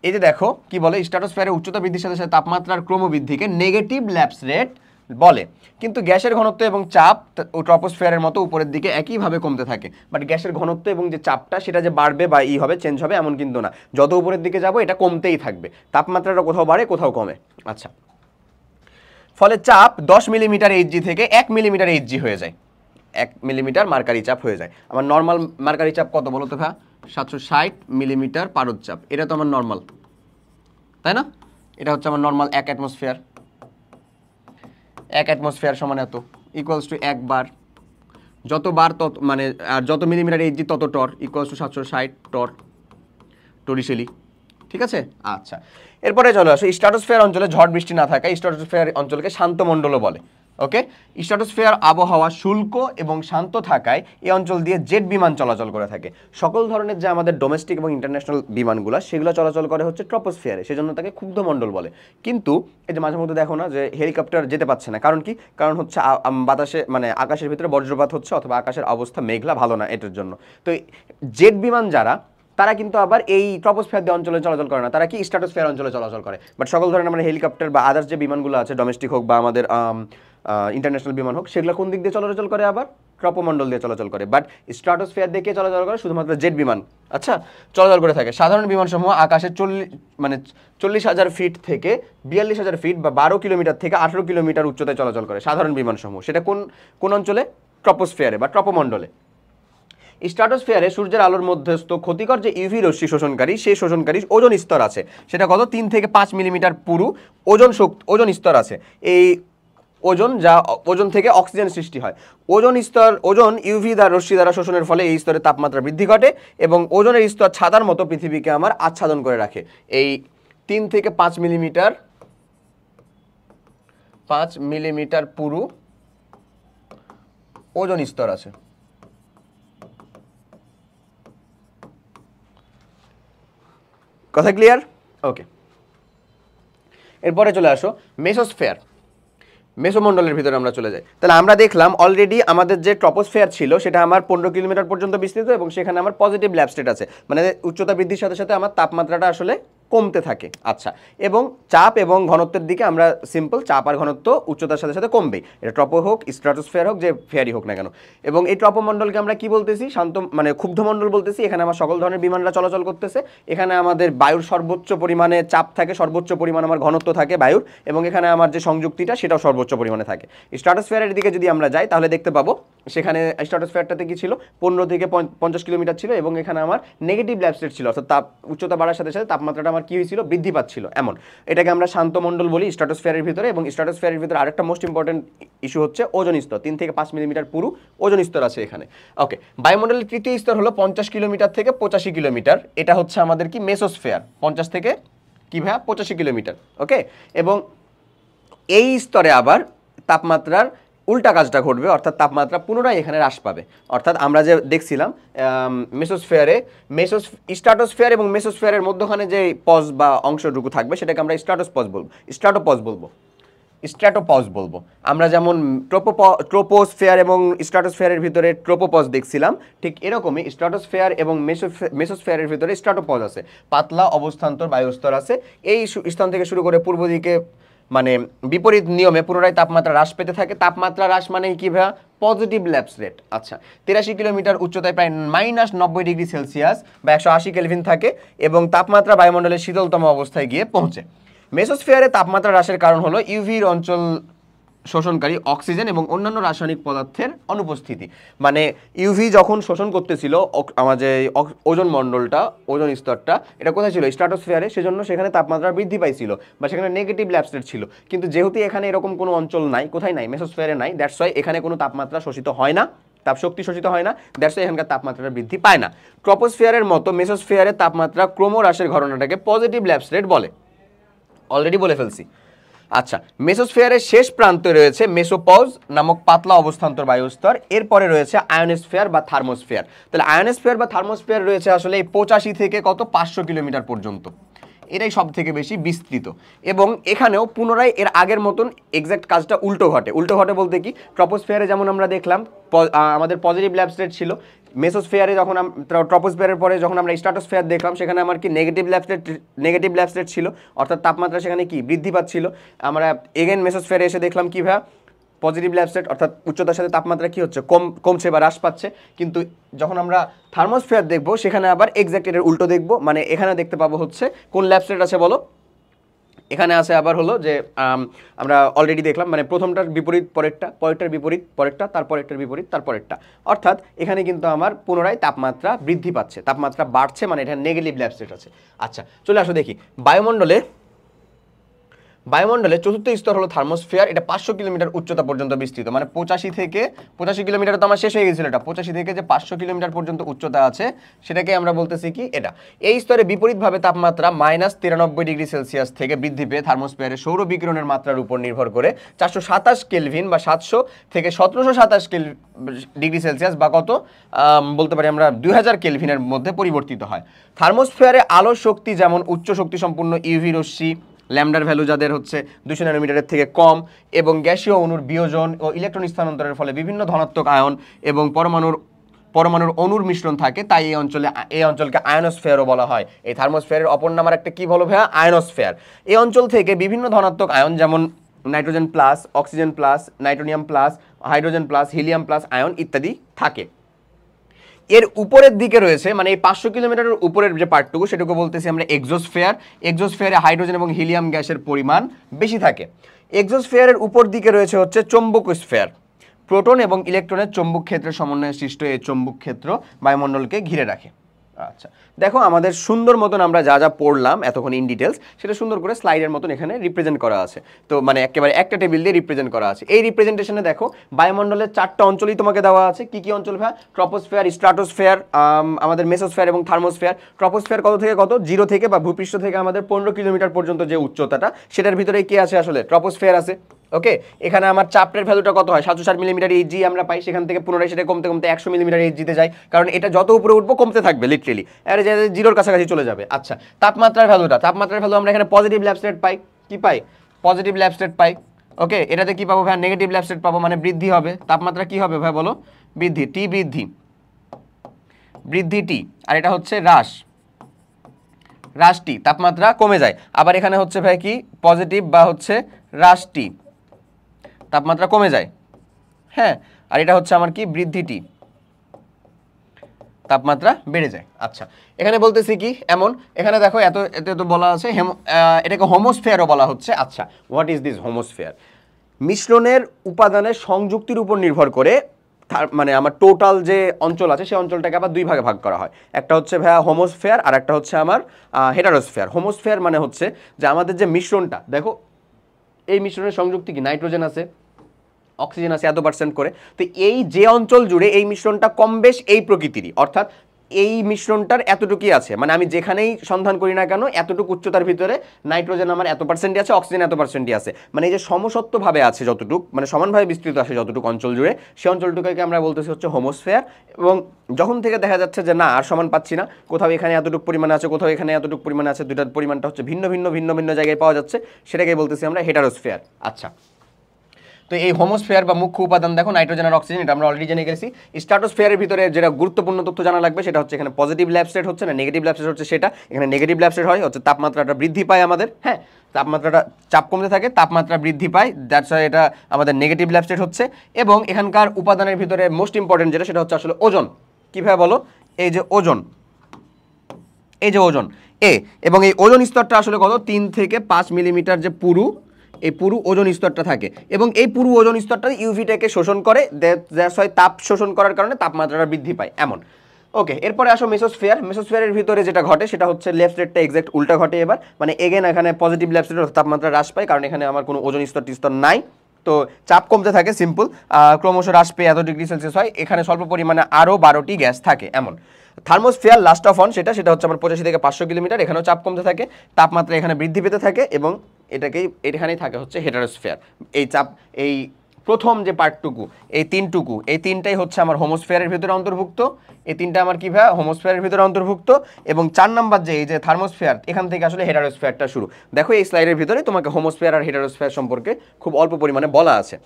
এই যে দেখো কি বলে, স্ট্র্যাটোস্ফিয়ারের উচ্চতা বৃদ্ধির সাথে সাথে তাপমাত্রার ক্রমবৃদ্ধিকে নেগেটিভ ল্যাপস রেট বলে। কিন্তু গ্যাসের ঘনত্ব এবং চাপ ও ট্রপোস্ফিয়ারের মতো উপরের দিকে একইভাবে কমতে থাকে। বাট গ্যাসের ঘনত্ব এবং যে চাপটা সেটা যে বাড়বে বা হবে, চেঞ্জ হবে, এমন কিন্তু না। যত উপরের দিকে যাবো এটা কমতেই থাকবে, তাপমাত্রাটা কোথাও বাড়ে কোথাও কমে। আচ্ছা, ফলে চাপ 10 মিলিমিটার এইচজি থেকে 1 মিলিমিটার এইচজি হয়ে যায়। 1 মিলিমিটার মার্কারি চাপ হয়ে যায়। আমার নর্মাল মার্কারি চাপ কত বলো তো ভাই? 760 মিলিমিটার পারদ চাপ। এটা তো আমার নর্মাল, তাই না? এটা হচ্ছে আমার নর্মাল 1 অ্যাটমসফিয়ার। 1 অ্যাটমসফিয়ার সমান এত, ইকুয়ালস টু 1 বার। যত বার তত মানে, আর যত মিলিমিটার এইচজি তত টর, ইকুয়ালস টু 760 টর টরিশেলি। ঠিক আছে? আচ্ছা, এরপরে চলে আসো স্ট্র্যাটোস্ফিয়ার অঞ্চলে ঝড় বৃষ্টি না থাকায় স্ট্র্যাটোস্ফিয়ার অঞ্চলকে শান্ত মণ্ডলও বলে। ওকে, স্ট্র্যাটোস্ফিয়ার আবহাওয়া শুষ্ক এবং শান্ত থাকায় এই অঞ্চল দিয়ে জেট বিমান চলাচল করে থাকে। সকল ধরনের যে আমাদের ডোমেস্টিক এবং ইন্টারন্যাশনাল বিমানগুলো, সেগুলো চলাচল করে হচ্ছে ট্রপোস্ফিয়ারে, সেজন্য তাকে ক্ষুব্ধ মণ্ডল বলে। কিন্তু এই যে মাঝে মধ্যে দেখো না যে হেলিকপ্টার যেতে পারছে না, কারণ কি? কারণ হচ্ছে বাতাসে মানে আকাশের ভিতরে বজ্রপাত হচ্ছে, অথবা আকাশের অবস্থা মেঘলা ভালো না, এটার জন্য। তো জেট বিমান যারা, তারা কিন্তু আবার এই ট্রপোস্ফিয়ার অঞ্চলে চলাচল করে না, তারা কি স্ট্র্যাটোস্ফিয়ার অঞ্চলে চলাচল করে। বাট সকল ধরনের মানে হেলিকপ্টার বা আদার্স যে বিমানগুলো আছে, ডোমেস্টিক হোক বা আমাদের ইন্টারন্যাশনাল বিমান হোক, সেগুলো কোন দিক দিয়ে চলাচল করে? আবার ট্রপোমণ্ডল দিয়ে চলাচল করে, বাট স্ট্রাটোস্ফিয়ার দিয়ে কে চলাচল করে? শুধুমাত্র জেট বিমান আচ্ছা চলাচল করে থাকে। সাধারণ বিমানসমূহ আকাশে 40,000 ফিট থেকে 42,000 ফিট বা 12 কিলোমিটার থেকে 18 কিলোমিটার উচ্চতায় চলাচল করে সাধারণ বিমানসমূহ। সেটা কোন অঞ্চলে? ট্রপোস্ফিয়ারে বা ট্রপোমণ্ডলে। স্ট্রাটোস্ফিয়ারে সূর্যের আলোর মধ্যস্থ ক্ষতিকর যে ইউভি রশ্মি শোষণকারী, সেই শোষণকারী ওজোন স্তর আছে, সেটা কত? 3 থেকে 5 মিলিমিটার পুরু ওজোন স্তর আছে। এই ওজোন থেকে অক্সিজেন সৃষ্টি হয়। ওজোন ইউভি রশ্মি দ্বারা শোষণের ফলে এই স্তরের তাপমাত্রা বৃদ্ধি ঘটে এবং ওজোনের স্তর ছাতার মতো পৃথিবীকে আমার আচ্ছাদন করে রাখে। এই 3 থেকে 5 মিলিমিটার পুরু ওজোন স্তর আছে। কথা ক্লিয়ার? ওকে, এরপরে চলে আসো মেসোস্ফিয়ার। মেসোমণ্ডলের ভিতরে আমরা চলে যাই। তাহলে আমরা দেখলাম অলরেডি আমাদের যে ট্রপোস্ফিয়ার ছিল সেটা আমার 15 কিলোমিটার পর্যন্ত বিস্তৃত এবং সেখানে আমার পজিটিভ ল্যাব স্টেট আছে, মানে উচ্চতা বৃদ্ধির সাথে সাথে আমার তাপমাত্রাটা আসলে কমতে থাকে। আচ্ছা, এবং চাপ এবং ঘনত্বের দিকে আমরা সিম্পল, চাপ আর ঘনত্ব উচ্চতার সাথে সাথে কমবেই, এটা ট্রপো হোক, স্ট্রাটোস্ফিয়ার হোক, যে ফেয়ারই হোক না কেন। এবং এই ট্রপোমণ্ডলকে আমরা কি বলতেছি? শান্ত মানে ক্ষুব্ধমণ্ডল বলতেছি। এখানে আমার সকল ধরনের বিমানরা চলাচল করতেছে। এখানে আমাদের বায়ুর সর্বোচ্চ পরিমাণে চাপ থাকে, সর্বোচ্চ পরিমাণ আমার ঘনত্ব থাকে বায়ুর, এবং এখানে আমার যে সংযুক্তিটা সেটাও সর্বোচ্চ পরিমাণে থাকে। স্ট্রাটোস্ফিয়ারের দিকে যদি আমরা যাই তাহলে দেখতে পাবো সেখানে স্ট্রাটোস্ফিয়ারটাতে কি ছিল? 15 থেকে 50 কিলোমিটার ছিল এবং এখানে আমার নেগেটিভ ল্যাব স্টেট ছিল, অর্থাৎ উচ্চতা বাড়ার সাথে সাথে তাপমাত্রাটা আমার কি হয়েছিল? বৃদ্ধি পাচ্ছিল। এমন এটাকে আমরা শান্ত মণ্ডল বলি স্ট্রাটোস্ফিয়ারের ভিতরে। এবং স্ট্রাটোস্ফিয়ারের ভিতরে আরেকটা মোস্ট ইম্পর্টেন্ট ইস্যু হচ্ছে ওজোন স্তর। 3 থেকে 5 মিলিমিটার পুরু ওজোন স্তর আছে এখানে। ওকে, বায়ুমণ্ডলের তৃতীয় স্তর হলো 50 কিলোমিটার থেকে 85 কিলোমিটার। এটা হচ্ছে আমাদের কি? মেসোস্ফিয়ার। 50 থেকে কি ভাইয়া? 85 কিলোমিটার। ওকে, এবং এই স্তরে আবার তাপমাত্রার উল্টা কাজটা ঘটবে, অর্থাৎ তাপমাত্রা পুনরায় এখানে হ্রাস পাবে। অর্থাৎ আমরা যে দেখছিলাম স্ট্রাটোস্ফিয়ার এবং মেসোস্ফিয়ারের মধ্যখানে যে পজ বা অংশটুকু থাকবে সেটাকে আমরা স্ট্র্যাটোপজ বলবো। আমরা যেমন ট্রোপোস্ফিয়ার এবং স্ট্রাটোস্ফিয়ারের ভিতরে ট্রোপোপজ দেখছিলাম, ঠিক এরকমই স্ট্রাটোস্ফিয়ার এবং মেসোস্ফিয়ারের ভিতরে স্ট্রাটোপজ আছে, পাতলা অবস্থান্তর বায়ুস্তর আছে। এই স্থান থেকে শুরু করে পূর্ব দিকে মানে বিপরীত নিয়মে পুনরায় তাপমাত্রা হ্রাস পেতে থাকে। তাপমাত্রা হ্রাস মানে কি ভাইয়া? Positive lapse rate. আচ্ছা, 83 কিলোমিটার উচ্চতায় প্রায় -90 ডিগ্রি সেলসিয়াস বা 180 কেলভিন থাকে এবং তাপমাত্রা বায়ুমণ্ডলের শীতলতম অবস্থায় গিয়ে পৌঁছে। মেসোস্ফিয়ারে তাপমাত্রা হ্রাসের কারণ হলো ইউভির অঞ্চল শোষণকারী অক্সিজেন এবং অন্যান্য রাসায়নিক পদার্থের অনুপস্থিতি। মানে ইউভি যখন শোষণ করতেছিল আমার যে ওজোন মণ্ডলটা, ওজোন স্তরটা, এটা কোথায় ছিল? স্ট্রাটোস্ফিয়ারে। সেজন্য সেখানে তাপমাত্রা বৃদ্ধি পাইছিল বা সেখানে নেগেটিভ ল্যাব স্টেট ছিল। কিন্তু যেহেতু এখানে এরকম কোনো অঞ্চল নাই, কোথায় নাই? মেসোস্ফিয়ারে নাই। দ্যাটস ওয়াই এখানে কোনো তাপমাত্রা শোষিত হয় না, তাপ শক্তি শোষিত হয় না। দ্যাটস ওয়াই এখানকার তাপমাত্রাটা বৃদ্ধি পায় না। ট্রপোস্ফিয়ারের মতো মেসোস্ফিয়ারের তাপমাত্রা ক্রমহ্রাসের ঘটনাটাকে পজিটিভ ল্যাব স্টেট বলে। অলরেডি বলে ফেলছি। আচ্ছা, মেসোস্ফিয়ারের শেষ প্রান্তে রয়েছে মেসোপজ নামক পাতলা অবস্থান্তর বায়ুস্তর। এরপরে রয়েছে আয়োনোস্ফিয়ার বা থার্মোস্ফিয়ার। তাহলে আয়োনোস্ফিয়ার বা থার্মোস্ফিয়ার রয়েছে আসলে এই 85 থেকে 500 কিলোমিটার পর্যন্ত। এটাই সব থেকে বেশি বিস্তৃত এবং এখানেও পুনরায় এর আগের মতন এক্স্যাক্ট কাজটা উল্টো ঘটে। উল্টো ঘটে বলতে কি? ট্রপোস্ফিয়ারে যেমন আমরা দেখলাম আমাদের পজিটিভ ল্যাব স্টেট ছিল, মেসোস্ফিয়ারে যখন ট্রপোস্ফিয়ারের পরে যখন আমরা স্ট্রাটোস্ফিয়ার দেখলাম সেখানে আমার কি? নেগেটিভ ল্যাব স্টেট ছিল, অর্থাৎ তাপমাত্রা সেখানে কি? বৃদ্ধি পাচ্ছিল। আমরা এগেন মেসোস্ফিয়ারে এসে দেখলাম কি ভাইয়া? পজিটিভ ল্যাব স্টেট, অর্থাৎ উচ্চতার সাথে তাপমাত্রা কি হচ্ছে? কমছে বা হ্রাস পাচ্ছে। কিন্তু যখন আমরা থার্মোস্ফিয়ার দেখব সেখানে আবার এক্স্যাক্ট এর উল্টো দেখব। মানে এখানে দেখতে পাবো হচ্ছে কোন ল্যাব স্টেট আছে বলো? এখানে আছে আবার হলো যে আমরা অলরেডি দেখলাম, মানে প্রথমটার বিপরীত পরেরটা, পরেরটার বিপরীত পরেরটা, তারপরেরটার বিপরীত তারপরেরটা। অর্থাৎ এখানে কিন্তু আমার পুনরায় তাপমাত্রা বৃদ্ধি পাচ্ছে, তাপমাত্রা বাড়ছে, মানে এটা নেগেটিভ ল্যাব স্টেট আছে। আচ্ছা, চলে আসো দেখি বায়ুমণ্ডলে চতুর্থ স্তর হলো থার্মোস্ফিয়ার। এটা 500 কিলোমিটার উচ্চতা পর্যন্ত বিস্তৃত। মানে 85 কিলোমিটার তো আমার শেষ হয়ে গেছিল। এটা 85 থেকে যে 500 কিলোমিটার পর্যন্ত উচ্চতা আছে সেটাকে আমরা বলতেছি কি? এটা। এই স্তরে বিপরীতভাবে তাপমাত্রা -93 ডিগ্রি সেলসিয়াস থেকে বৃদ্ধি পেয়ে থার্মোস্ফিয়ারের সৌর বিকিরণের মাত্রার উপর নির্ভর করে 427 কেলভিন বা 700 থেকে 1727 ডিগ্রি সেলসিয়াস বা কত বলতে পারি আমরা 2000 কেলভিনের মধ্যে পরিবর্তিত হয়। থার্মোস্ফিয়ারে আলোর শক্তি যেমন উচ্চ শক্তি সম্পূর্ণ ইউভি রশ্মি, ল্যামডার ভ্যালু যাদের হচ্ছে 200 ন্যানোমিটারের থেকে কম, এবং গ্যাসীয় অণুর বিয়োজন ও ইলেকট্রন স্থানান্তরের ফলে বিভিন্ন ধনাত্মক আয়ন এবং পরমাণুর অণুর মিশ্রণ থাকে, তাই এই অঞ্চলকে আয়নোস্ফিয়ারও বলা হয়। এই থার্মোস্ফিয়ারের অপর নাম আর একটা কি বলো ভাইয়া? আয়নোস্ফিয়ার। এই অঞ্চল থেকে বিভিন্ন ধনাত্মক আয়ন যেমন nitrogen plus, oxygen plus, নাইট্রোনিয়াম plus, hydrogen plus, helium plus ion ইত্যাদি থাকে। এর উপরের দিকে রয়েছে মানে এই 500 কিলোমিটারের উপরের যে পার্টটুকু সেটুকু বলতেছি আমরা এক্সোস্ফিয়ার। এক্সোস্ফিয়ারে হাইড্রোজেন এবং হিলিয়াম গ্যাসের পরিমাণ বেশি থাকে। এক্সোস্ফিয়ারের উপর দিকে রয়েছে হচ্ছে চৌম্বকোস্ফিয়ার। প্রোটন এবং ইলেকট্রনের চৌম্বক ক্ষেত্রের সমন্বয়ে সৃষ্ট এই চৌম্বক ক্ষেত্র বায়ুমণ্ডলকে ঘিরে রাখে। আচ্ছা দেখো আমাদের সুন্দর মতন আমরা যা যা পড়লাম এতক্ষণ ইন ডিটেলস সেটা সুন্দর করে স্লাইডের মতন এখানে রিপ্রেজেন্ট করা আছে। তো মানে একেবারে একটা টেবিল দিয়ে রিপ্রেজেন্ট করা আছে। এই রিপ্রেজেন্টেশনে দেখো বায়ুমণ্ডলের 4টা অঞ্চলই তোমাকে দেওয়া আছে। কি কি অঞ্চল ভাই? ট্রপোস্ফিয়ার, স্ট্রাটোস্ফিয়ার, আমাদের মেসোস্ফিয়ার এবং থার্মোস্ফিয়ার। ট্রপোস্ফিয়ার কত থেকে কত? 0 থেকে বা ভূপৃষ্ঠ থেকে আমাদের 15 কিলোমিটার পর্যন্ত যে উচ্চতাটা সেটার ভিতরে কি আছে? আসলে ট্রপোস্ফিয়ার আছে। ওকে, এখানে আমার চাপের ভ্যালুটা কত হয়? 760 মিলিমিটার এইচজি আমরা পাই। সেখান থেকে পুনরায় সেটা কমতে কমতে 100 মিলিমিটার এইচজিতে যায়, কারণ এটা যত উপরে উঠবো কমতে থাকবে লিটারেলি, এর যে 0-র কাছাকাছি চলে যাবে। আচ্ছা তাপমাত্রার ভ্যালু আমরা এখানে পজিটিভ ল্যাপস রেট পাই। কি পাই? পজিটিভ ল্যাপস রেট পাই। ওকে, এটাতে কি পাবো ভাই? নেগেটিভ ল্যাপস রেট পাবো, মানে বৃদ্ধি হবে। তাপমাত্রা কি হবে ভাই বলো? বৃদ্ধি, টি বৃদ্ধি টি। আর এটা হচ্ছে হ্রাস টি, তাপমাত্রা কমে যায়। আবার এখানে হচ্ছে ভাই কি? পজিটিভ বা হচ্ছে হ্রাস টি, তাপমাত্রা কমে যায়। হ্যাঁ, আর এটা হচ্ছে আমার কি? বৃদ্ধি টি, তাপমাত্রা বেড়ে যায়। আচ্ছা এখানে বলতেছি কি এমন, এখানে দেখো এত বলা আছে এটাকে হোমোস্ফিয়ারও বলা হচ্ছে। আচ্ছা হোয়াট ইজ দিস হোমোস্ফিয়ার? মিশ্রণের উপাদানের সংযুক্তির উপর নির্ভর করে মানে আমার টোটাল যে অঞ্চল আছে সেই অঞ্চলটাকে আবার 2 ভাগে ভাগ করা হয়। একটা হচ্ছে ভাইয়া হোমোস্ফিয়ার আর একটা হচ্ছে আমার হেটারোস্ফিয়ার। হোমোস্ফিয়ার মানে হচ্ছে যে আমাদের যে মিশ্রণটা, দেখো এই মিশ্রণের সংযুক্তি কি? নাইট্রোজেন আছে, অক্সিজেন আছে এত % করে। তো এই যে অঞ্চল জুড়ে এই মিশ্রণটা কম বেশ এই প্রকৃতিরই, অর্থাৎ এই মিশ্রণটার এতটুকুই আছে, মানে আমি যেখানেই সন্ধান করি না কেন এতটুকু উচ্চতার ভিতরে নাইট্রোজেন আমার এত % আছে, অক্সিজেন এত % আছে, মানে এই যে সমসত্বভাবে আছে যতটুকু, মানে সমানভাবে বিস্তৃত আছে যতটুকু অঞ্চল জুড়ে, সেই অঞ্চলটুকুকে আমরা বলতেছি হচ্ছে হোমোস্ফিয়ার। এবং যখন থেকে দেখা যাচ্ছে যে না আর সমান পাচ্ছি না, কোথাও এখানে এতটুকু পরিমাণে আছে, কোথাও এখানে এতটুকু পরিমাণে আছে, দুটার পরিমাণটা হচ্ছে ভিন্ন ভিন্ন জায়গায় পাওয়া যাচ্ছে, সেটাকে বলতেছি আমরা হেটারোস্ফিয়ার। আচ্ছা তো এই হোমোস্ফিয়ার বা মুখ্য উপাদান দেখো নাইট্রোজেন আর অক্সিজেন, এটা আমরা অলরেডি জেনে গেছি। স্ট্রাটোস্ফিয়ারের ভিতরে যেটা গুরুত্বপূর্ণ তথ্য জানা লাগবে সেটা হচ্ছে এখানে পজিটিভ ল্যাপস রেট হচ্ছে না নেগেটিভ ল্যাপস রেট হচ্ছে সেটা। এখানে নেগেটিভ ল্যাপস রেট হয় হচ্ছে তাপমাত্রাটা বৃদ্ধি পায় আমাদের। হ্যাঁ, তাপমাত্রাটা চাপ কমতে থাকে, তাপমাত্রা বৃদ্ধি পায়, দ্যাটস ওয়াই এটা আমাদের নেগেটিভ ল্যাপস রেট হচ্ছে। এবং এখানকার উপাদানের ভিতরে মোস্ট ইম্পর্টেন্ট যেটা সেটা হচ্ছে আসলে ওজন। কীভাবে বলো? এই যে ওজন এবং এই ওজন স্তরটা আসলে কত? 3 থেকে 5 মিলিমিটার যে এই পুরু ওজন স্তরটা থাকে, এবং এই পুরু ওজন স্তরটা ইউভিটাকে শোষণ করে, দ্যাটস ওয়াই তাপ শোষণ করার কারণে তাপমাত্রাটা বৃদ্ধি পায় এমন। ওকে, এরপরে আসো মেসোস্ফিয়ারের ভিতরে যেটা ঘটে সেটা হচ্ছে লেফট রেটটা এক্সাক্ট উল্টা ঘটে এবার, মানে এগেন এখানে পজিটিভ লেফট রেট তাপমাত্রা হ্রাস পায়, কারণ এখানে আমার কোনো ওজন স্তর নাই, তো চাপ কমতে থাকে, সিম্পল, ক্রমশ হ্রাস পেয়ে এত ডিগ্রি সেলসিয়াস হয়। এখানে স্বল্প পরিমাণে আরও 12টি গ্যাস থাকে এমন। থার্মোস্ফিয়ার লাস্ট অফ অন সেটা হচ্ছে আমার 85 থেকে 500 কিলোমিটার, এখানেও চাপ কমতে থাকে, তাপমাত্রা এখানে বৃদ্ধি পেতে থাকে, এবং এখানেই থাকে হচ্ছে হেটারোস্ফিয়ার। এই চাপ এই প্রথম যে পার্টটুকু এই তিনটাই হচ্ছে আমার হোমোস্ফিয়ারের ভিতরে অন্তর্ভুক্ত। এই তিনটা আমার কি ভাই? হোমোস্ফিয়ারের ভিতরে অন্তর্ভুক্ত। এবং 4 নাম্বার যে এই যে থার্মোস্ফিয়ার, এখান থেকে আসলে হেটারোস্ফিয়ারটা শুরু। দেখো এই স্লাইডের ভিতরে তোমাকে হোমোস্ফিয়ার আর হেটারোস্ফিয়ার সম্পর্কে খুব অল্প পরিমাণে বলা আছে।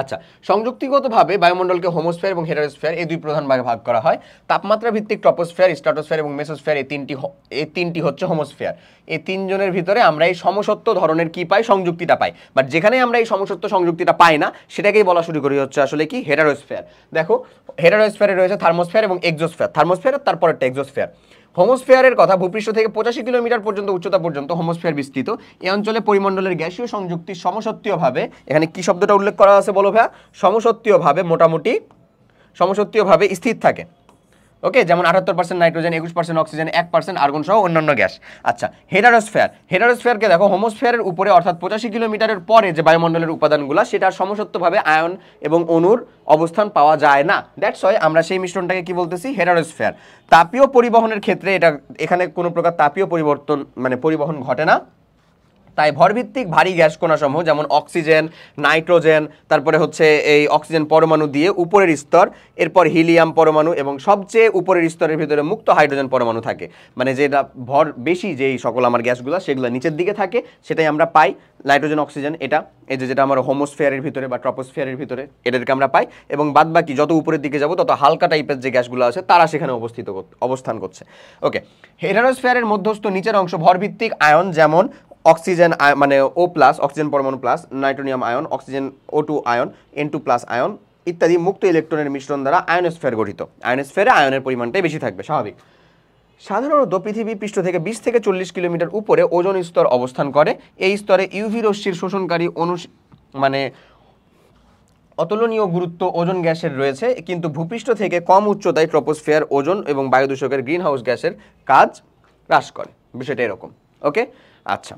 আচ্ছা, সংযুক্তিগতভাবে বায়ুমণ্ডলকে হোমোস্ফিয়ার এবং হেটারোস্ফিয়ার এই 2 প্রধান ভাগে ভাগ করা হয়। তাপমাত্রা ভিত্তিক ট্রপোস্ফিয়ার, স্ট্রাটোস্ফিয়ার এবং মেসোস্ফিয়ার এই তিনটি হচ্ছে হোমোস্ফিয়ার। এই তিনজনের ভিতরে আমরা এই সমসত্ব ধরনের কি পাই? সংযুক্তিটা পাই। বাট যেখানে আমরা এই সমসত্ব সংযুক্তিটা পাই না সেটাকেই বলা শুরু করি হচ্ছে আসলে কি? হেটারোস্ফিয়ার। দেখো হেটারোস্ফিয়ারে রয়েছে থার্মোস্ফিয়ার এবং এক্সোস্ফিয়ার। থার্মোস্ফিয়ার তারপরেরটা এক্সোস্ফিয়ার। হোমোস্ফিয়ারের কথা, ভূপৃষ্ঠ থেকে 85 কিলোমিটার পর্যন্ত উচ্চতা পর্যন্ত হোমোস্ফিয়ার বিস্তৃত। এই অঞ্চলে পরিমণ্ডলের গ্যাসীয় সংযুক্তি সমসত্বীয়ভাবে, এখানে কি শব্দটা উল্লেখ করা আছে বলো ভাইয়া? সমসত্বীয়ভাবে, মোটামুটি সমসত্বীয়ভাবে স্থির থাকে। ওকে, যেমন 78% নাইট্রোজেন, 21% অক্সিজেন, 1% আর্গন সহ অন্যান্য গ্যাস। আচ্ছা, হেটারোস্ফিয়ারকে দেখো হোমোস্ফিয়ারের উপরে অর্থাৎ 85 কিলোমিটারের পরে যে বায়ুমণ্ডলের উপাদানগুলো সেটা সমসত্বভাবে আয়ন এবং অণুর অবস্থান পাওয়া যায় না, দ্যাটস ওয়াই আমরা সেই মিশ্রণটাকে কি বলতেছি? হেটারোস্ফিয়ার। তাপীয় পরিবহনের ক্ষেত্রে এখানে কোনো প্রকার তাপীয় পরিবহন ঘটে না, তাই ভরভিত্তিক ভারী গ্যাস কণাসমূহ যেমন অক্সিজেন, নাইট্রোজেন, তারপরে হচ্ছে এই অক্সিজেন পরমাণু দিয়ে উপরের স্তর, এরপর হিলিয়াম পরমাণু এবং সবচেয়ে উপরের স্তরের ভিতরে মুক্ত হাইড্রোজেন পরমাণু থাকে, মানে যেটা ভর বেশি যেই সকল আমার গ্যাসগুলো সেগুলো নিচের দিকে থাকে, সেটাই আমরা পাই নাইট্রোজেন, অক্সিজেন। এটা এই যেটা আমার হোমোস্ফিয়ারের ভিতরে বা ট্রপোস্ফিয়ারের ভিতরে এদেরকে আমরা পাই, এবং বাদবাকি যত উপরের দিকে যাব তত হালকা টাইপের যে গ্যাসগুলো আছে তারা সেখানে অবস্থান করছে। ওকে, হেটারোস্ফিয়ারের মধ্যস্থ নিচের অংশ ভরভিত্তিক আয়ন যেমন অক্সিজেন মানে O প্লাস অক্সিজেন পরমাণু plus, নাইট্রোনিয়াম ion, oxygen O2 ion, N2 plus ion ইত্যাদি মুক্ত ইলেকট্রনের মিশ্রণ দ্বারা আয়নোস্ফিয়ার গঠিত। আয়নোস্ফিয়ারে আয়নের পরিমাণটাই বেশি থাকবে, স্বাভাবিক। সাধারণত পৃথিবী পৃষ্ঠ থেকে 20 থেকে 40 কিলোমিটার উপরে ওজোন স্তর অবস্থান করে। এই স্তরে ইউভি রশ্মির শোষণকারী মানে অতুলনীয় গুরুত্ব ওজোন গ্যাসের রয়েছে, কিন্তু ভূপৃষ্ঠ থেকে কম উচ্চতায় ট্রপোস্ফিয়ার ওজোন এবং বায়ু দূষকের গ্রিন হাউস গ্যাসের কাজ হ্রাস করে। বিষয়টা এরকম। ওকে, আচ্ছা,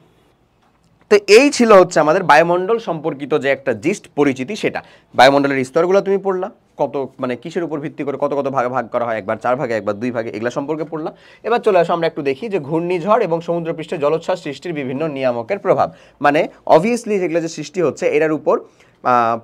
তো এই ছিল হচ্ছে আমাদের বায়ুমণ্ডল সম্পর্কিত যে একটা জিস্ট পরিচিতি, সেটা। বায়ুমণ্ডলের স্তরগুলো তুমি পড়লা, কত মানে কিসের উপর ভিত্তি করে কত কত ভাগে ভাগ করা হয়, একবার 4 ভাগে, একবার 2 ভাগে, এগুলা সম্পর্কে পড়লা। এবার চলে আসো আমরা একটু দেখি যে ঘূর্ণিঝড় এবং সমুদ্রপৃষ্ঠে জলোচ্ছ্বাস সৃষ্টির বিভিন্ন নিয়ামকের প্রভাব। মানে অবভিয়াসলি যেগুলো যে সৃষ্টি হচ্ছে এটার উপর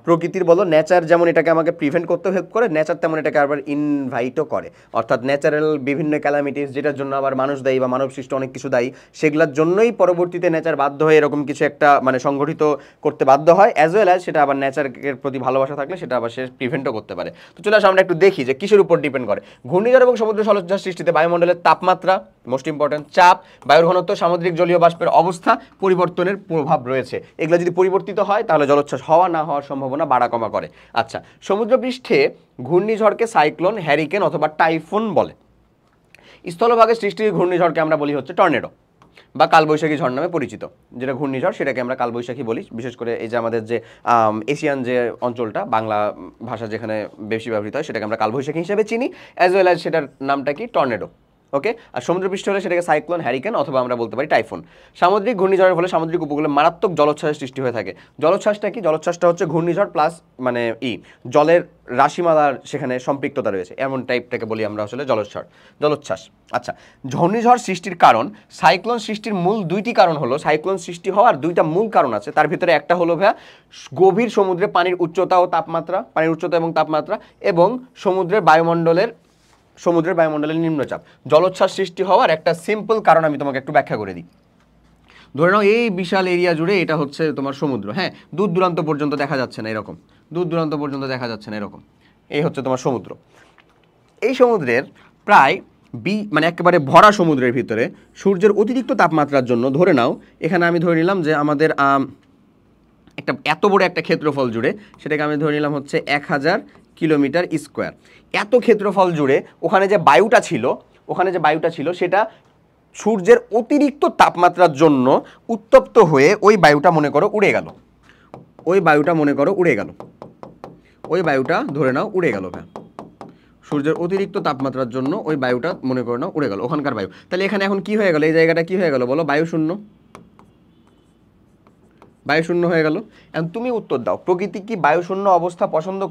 প্রকৃতির বলো, নেচার যেমন এটাকে আমাকে প্রিভেন্ট করতে হেল্প করে, নেচার তেমন এটাকে আবার ইনভাইটও করে। অর্থাৎ ন্যাচারাল বিভিন্ন ক্যালামিটিস যেটার জন্য আবার মানুষ দায়ী বা মানব সৃষ্ট অনেক কিছু দায়ী, সেগুলোর জন্যই পরবর্তীতে নেচার বাধ্য হয়ে এরকম কিছু একটা মানে সংগঠিত করতে বাধ্য হয়, অ্যাজ ওয়েল অ্যাজ সেটা আবার নেচারের প্রতি ভালোবাসা থাকলে সেটা আবার সে প্রিভেন্টও করতে পারে। তো চলে আসো আমরা একটু দেখি যে কিসের উপর ডিপেন্ড করে। ঘূর্ণিঝড় এবং সমুদ্র জলোচ্ছ্বাস সৃষ্টিতে বায়ুমণ্ডলের তাপমাত্রা, মোস্ট ইম্পর্টেন্ট, চাপ, বায়ুর ঘনত্ব, সামুদ্রিক জলীয় বাষ্পের অবস্থা পরিবর্তনের প্রভাব রয়েছে। এগুলো যদি পরিবর্তিত হয় তাহলে জলোচ্ছ্বাস হওয়া না হওয়ার সম্ভাবনা বাড়া কমা করে। আচ্ছা, সমুদ্রপৃষ্ঠে ঘূর্ণিঝড়কে সাইক্লোন, হ্যারিকেন অথবা টাইফুন বলে। স্থলভাগে সৃষ্টি ঘূর্ণিঝড়কে আমরা বলি হচ্ছে টর্নেডো বা কালবৈশাখী ঝড় নামে পরিচিত। যেটা ঘূর্ণিঝড় সেটাকে আমরা কালবৈশাখী বলি, বিশেষ করে এই যে আমাদের যে এশিয়ান যে অঞ্চলটা, বাংলা ভাষা যেখানে বেশি ব্যবহৃত হয় সেটাকে আমরা কালবৈশাখী হিসেবে চিনি, অ্যাজ ওয়েল অ্যাজ সেটার নামটা কি টর্নেডো। ওকে, আর সমুদ্রপৃষ্ঠ হলে সেটাকে সাইক্লোন, হ্যারিকেন অথবা আমরা বলতে পারি টাইফুন। সামুদ্রিক ঘূর্ণিঝড়ের ফলে সামুদ্রিক উপকূলে মারাত্মক জলোচ্ছ্বাসের সৃষ্টি হয়ে থাকে। জলোচ্ছ্বাসটা কি? জলোচ্ছ্বাসটা হচ্ছে ঘূর্ণিঝড় প্লাস মানে জলের রাশিমালার সেখানে সম্পৃক্ততা রয়েছে, এমন টাইপটাকে বলি আমরা আসলে জলোচ্ছ্বাস। আচ্ছা, ঘূর্ণিঝড় সৃষ্টির কারণ, সাইক্লোন সৃষ্টির মূল 2টি কারণ হলো, সাইক্লোন সৃষ্টি হওয়ার 2টা মূল কারণ আছে। তার ভিতরে একটা হলো ভাইয়া গভীর সমুদ্রে পানির উচ্চতা ও তাপমাত্রা, পানির উচ্চতা এবং তাপমাত্রা, এবং সমুদ্রের বায়ুমণ্ডলের নিম্নচাপ। জলোচ্ছ্বাস সৃষ্টি হওয়ার একটা সিম্পল কারণ আমি তোমাকে একটু ব্যাখ্যা করে দিই। ধরে নাও এই বিশাল এরিয়া জুড়ে এটা হচ্ছে তোমার সমুদ্র, হ্যাঁ, দূর দূরান্ত পর্যন্ত দেখা যাচ্ছে না এরকম, দূর দূরান্ত পর্যন্ত দেখা যাচ্ছে না এরকম, এই হচ্ছে তোমার সমুদ্র। এই সমুদ্রের প্রায় মানে একেবারে ভরা সমুদ্রের ভিতরে সূর্যের অতিরিক্ত তাপমাত্রার জন্য, ধরে নাও এখানে আমি ধরে নিলাম যে আমাদের একটা এত বড় একটা ক্ষেত্রফল জুড়ে, সেটাকে আমি ধরে নিলাম হচ্ছে 1000 কিলোমিটার স্কোয়ার। এত ক্ষেত্রফল জুড়ে ওখানে যে বায়ুটা ছিল সেটা সূর্যের অতিরিক্ত তাপমাত্রার জন্য উত্তপ্ত হয়ে ওই বায়ুটা মনে করো উড়ে গেল, ওই বায়ুটা ধরে নাও উড়ে গেল। হ্যাঁ, সূর্যের অতিরিক্ত তাপমাত্রার জন্য ওই বায়ুটা মনে করো না উড়ে গেল, ওখানকার বায়ু। তাহলে এখানে এখন কি হয়ে গেল? এই জায়গাটা কি হয়ে গেল বলো? বায়ু শূন্য হয়ে গেল। এখন তুমি উত্তর দাও, প্রকৃতি কি বায়ুশূন্য অবস্থা পছন্দ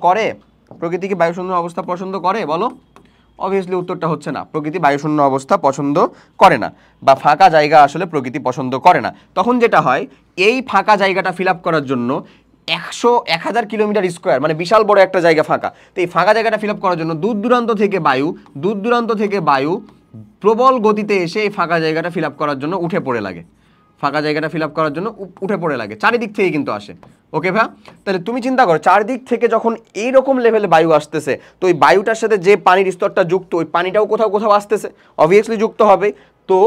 করে? বলো। অবভিয়াসলি উত্তরটা হচ্ছে না, প্রকৃতি বায়ুশূন্য অবস্থা পছন্দ করে না, বা ফাঁকা জায়গা আসলে প্রকৃতি পছন্দ করে না। তখন যেটা হয়, এই ফাঁকা জায়গাটা ফিল আপ করার জন্য 1000 কিলোমিটার স্কোয়ার মানে বিশাল বড় একটা জায়গা ফাঁকা, তো এই ফাঁকা জায়গাটা ফিল আপ করার জন্য দূর দূরান্ত থেকে বায়ু প্রবল গতিতে এসে এই ফাঁকা জায়গাটা ফিল আপ করার জন্য উঠে পড়ে লাগে, চারিদিক থেকে কিন্তু আসে। ওকে ভাই, তাহলে তুমি চিন্তা করো, চারদিক থেকে যখন এইরকম লেভেলে বায়ু আসতেছে, তো ওই বায়ুটার সাথে যে পানির স্তরটা যুক্ত, ওই পানিটাও কোথাও আসতেছে, অবভিয়াসলি যুক্ত হবে। তো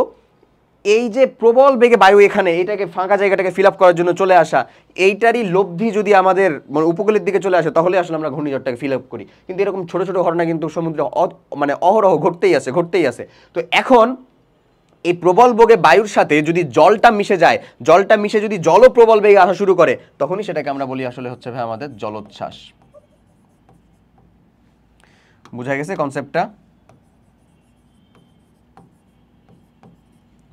এই যে প্রবল বেগে বায়ু এখানে এটাকে ফাঁকা জায়গাটাকে ফিল আপ করার জন্য চলে আসা, এইটারই লব্ধি যদি আমাদের মানে উপকূলের দিকে চলে আসে, তাহলে আসলে আমরা ঘূর্ণিঝড়টাকে ফিল আপ করি। কিন্তু এরকম ছোট ছোট ঘটনা কিন্তু সমুদ্রে মানে অহরহ ঘটতেই আছে। তো এখন এই প্রবল বেগে বায়ুর সাথে যদি জলটা মিশে যদি জলও প্রবল বেগে আসা শুরু করে, তখনই সেটাকে আমরা বলি আসলে হচ্ছে ভাই আমাদের জলোচ্ছ্বাস। বুঝা গেছে কনসেপ্টটা?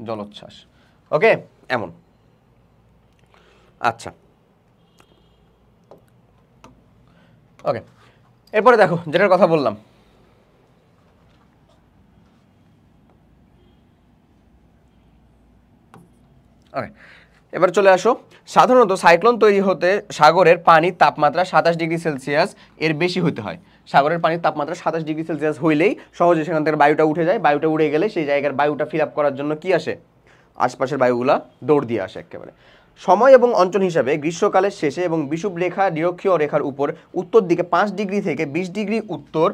জলোচ্ছ্বাস। ওকে, এমন। আচ্ছা, ওকে, এরপরে দেখো যেটার কথা বললাম, ওকে, এবার চলে আসো। সাধারণত সাইক্লোন তৈরি হতে সাগরের পানির তাপমাত্রা 27 ডিগ্রি সেলসিয়াস এর বেশি হতে হয়। সাগরের পানির তাপমাত্রা 27 ডিগ্রি সেলসিয়াস হইলেই সহজে সেখান থেকে বায়ুটা উঠে যায়। বায়ুটা উড়ে গেলে সেই জায়গার বায়ুটা ফিল আপ করার জন্য কি আসে? আশপাশের বায়ুগুলা দৌড় দিয়ে আসে একেবারে। সময় এবং অঞ্চল হিসাবে গ্রীষ্মকালের শেষে এবং বিষুব রেখা নিরক্ষীয় রেখার উপর উত্তর দিকে 5 ডিগ্রি থেকে 20 ডিগ্রি উত্তর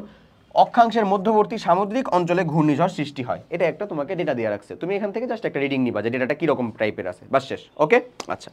অক্ষাংশের মধ্যবর্তী সামুদ্রিক অঞ্চলে ঘূর্ণিঝড় সৃষ্টি হয়। এটা একটা তোমাকে ডেটা দিয়ে রাখছে, তুমি এখান থেকে জাস্ট একটা রিডিং নিবা যে ডেটাটা কিরকম টাইপের আছে, বাস শেষ। ওকে, আচ্ছা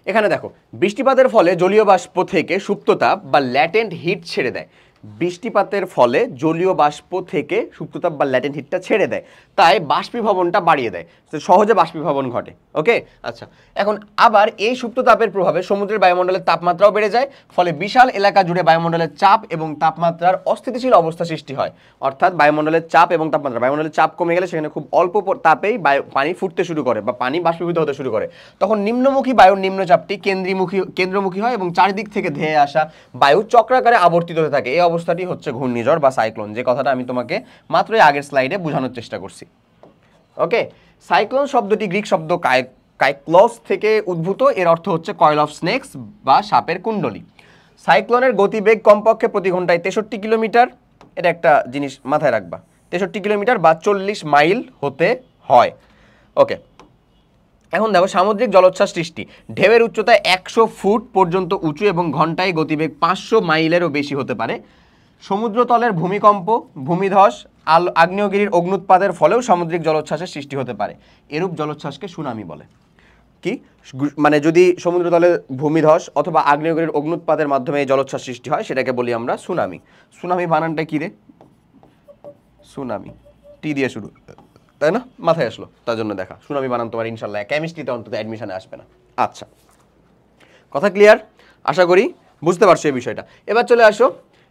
এখানে দেখো বৃষ্টিপাতের ফলে জলীয় বাষ্প থেকে সুপ্ততাপ বা ল্যাটেন্ট হিট ছেড়ে দেয়। বৃষ্টিপাতের ফলে জলীয় বাষ্প থেকে সুপ্ততাপ বা ল্যাটেন্ট হিটটা ছেড়ে দেয়, তাই বাষ্পীভবনটা বাড়িয়ে দেয়, সহজে বাষ্পীভবন ঘটে। ওকে, আচ্ছা এখন আবার এই সুপ্ততাপের প্রভাবে সমুদ্রের বায়ুমণ্ডলের তাপমাত্রাও বেড়ে যায়, ফলে বিশাল এলাকা জুড়ে বায়ুমণ্ডলের চাপ এবং তাপমাত্রার অস্থিতিশীল অবস্থা সৃষ্টি হয়। অর্থাৎ বায়ুমণ্ডলের চাপ এবং তাপমাত্রা, বায়ুমণ্ডলের চাপ কমে গেলে সেখানে খুব অল্প তাপেই পানি ফুটতে শুরু করে বা পানি বাষ্পীভূত হতে শুরু করে। তখন নিম্নমুখী বায়ুর নিম্নচাপটি কেন্দ্রমুখী হয় এবং চারিদিক থেকে ধেয়ে আসা বায়ু চক্রাকারে আবর্তিত হতে থাকে। এই অবস্থাটি হচ্ছে ঘূর্ণিঝড় বা সাইক্লোন, যে কথাটা আমি তোমাকে মাত্রই আগের স্লাইডে বোঝানোর চেষ্টা করছি। ওকে, সাইক্লোন শব্দটি গ্রিক শব্দ কাইক্লস থেকে উদ্ভূত। এর অর্থ হচ্ছে কয়েল অফ স্নেকস বা সাপের কুণ্ডলী। সাইক্লোনের গতিবেগ কমপক্ষে প্রতি ঘন্টায় 63 কিলোমিটার, এটা একটা জিনিস মাথায় রাখবা, 63 কিলোমিটার বা 40 মাইল হতে হয়। ওকে, এখন দেখো সামুদ্রিক জলোচ্ছ্বাস সৃষ্টি। ঢেউয়ের উচ্চতা 100 ফুট পর্যন্ত উঁচু এবং ঘন্টায় গতিবেগ 500 মাইলেরও বেশি হতে পারে। সমুদ্রতলের ভূমিকম্প, ভূমিধস, আগ্নেয়গিরির অগ্নুৎপাতের ফলেও সামুদ্রিক জলোচ্ছ্বাসের সৃষ্টি হতে পারে। এরূপ জলোচ্ছ্বাসকে সুনামি বলে। কি মানে যদি সমুদ্রতলে ভূমিধস অথবা আগ্নেয়গিরির অগ্নুৎপাতের মাধ্যমে এই জলোচ্ছ্বাস সৃষ্টি হয় সেটাকে বলি আমরা সুনামি। সুনামি বানানটা কি রে? সুনামি, টি দিয়ে শুরু, তাই না? মাথায় আসলো, তার জন্য দেখা সুনামি বানান তোমার ইনশাল্লাহ কেমিস্ট্রিতে অন্তত অ্যাডমিশনে আসবে না। আচ্ছা, কথা ক্লিয়ার? আশা করি বুঝতে পারছো এই বিষয়টা। এবার চলে আসো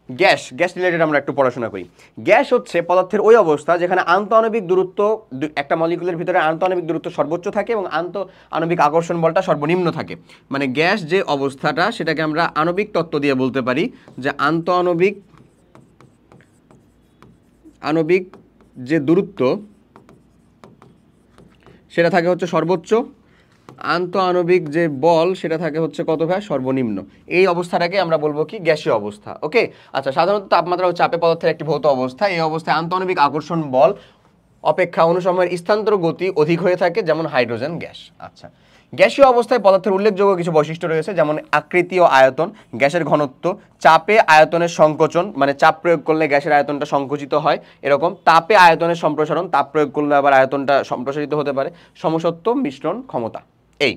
গ্যাস রিলেটেড আমরা একটু পড়াশোনা করি। গ্যাস হচ্ছে পদার্থের ওই অবস্থা যেখানে আন্তঃআণবিক দূরত্ব, একটা মলিকুলের ভিতরে আন্তঃআণবিক দূরত্ব সর্বোচ্চ থাকে এবং আন্তঃআণবিক আকর্ষণ বলটা সর্বনিম্ন থাকে। মানে গ্যাস যে অবস্থাটা সেটাকে আমরা আণবিক তত্ত্ব দিয়ে বলতে পারি যে আণবিক যে দূরত্ব সেটা থাকে হচ্ছে সর্বোচ্চ, আন্তঃআণবিক যে বল সেটা থাকে হচ্ছে কত ভাই? সর্বনিম্ন। এই অবস্থাটাকে আমরা বলবো কি? গ্যাসীয় অবস্থা। ওকে, আচ্ছা সাধারণত তাপমাত্রা ও চাপে পদার্থের একটি ভৌত অবস্থা। এই অবস্থায় আন্তঃআণবিক আকর্ষণ বল অপেক্ষা অনুসময়ের স্থানান্তর গতি অধিক হয়ে থাকে, যেমন হাইড্রোজেন গ্যাস। আচ্ছা, গ্যাসীয় অবস্থায় পদার্থের উল্লেখযোগ্য কিছু বৈশিষ্ট্য রয়েছে, যেমন আকৃতি ও আয়তন, গ্যাসের ঘনত্ব, চাপে আয়তনের সংকোচন, মানে চাপ প্রয়োগ করলে গ্যাসের আয়তনটা সংকুচিত হয় এরকম, তাপে আয়তনের সম্প্রসারণ, তাপ প্রয়োগ করলে আবার আয়তনটা সম্প্রসারিত হতে পারে, সমসত্ব, মিশ্রণ ক্ষমতা। এই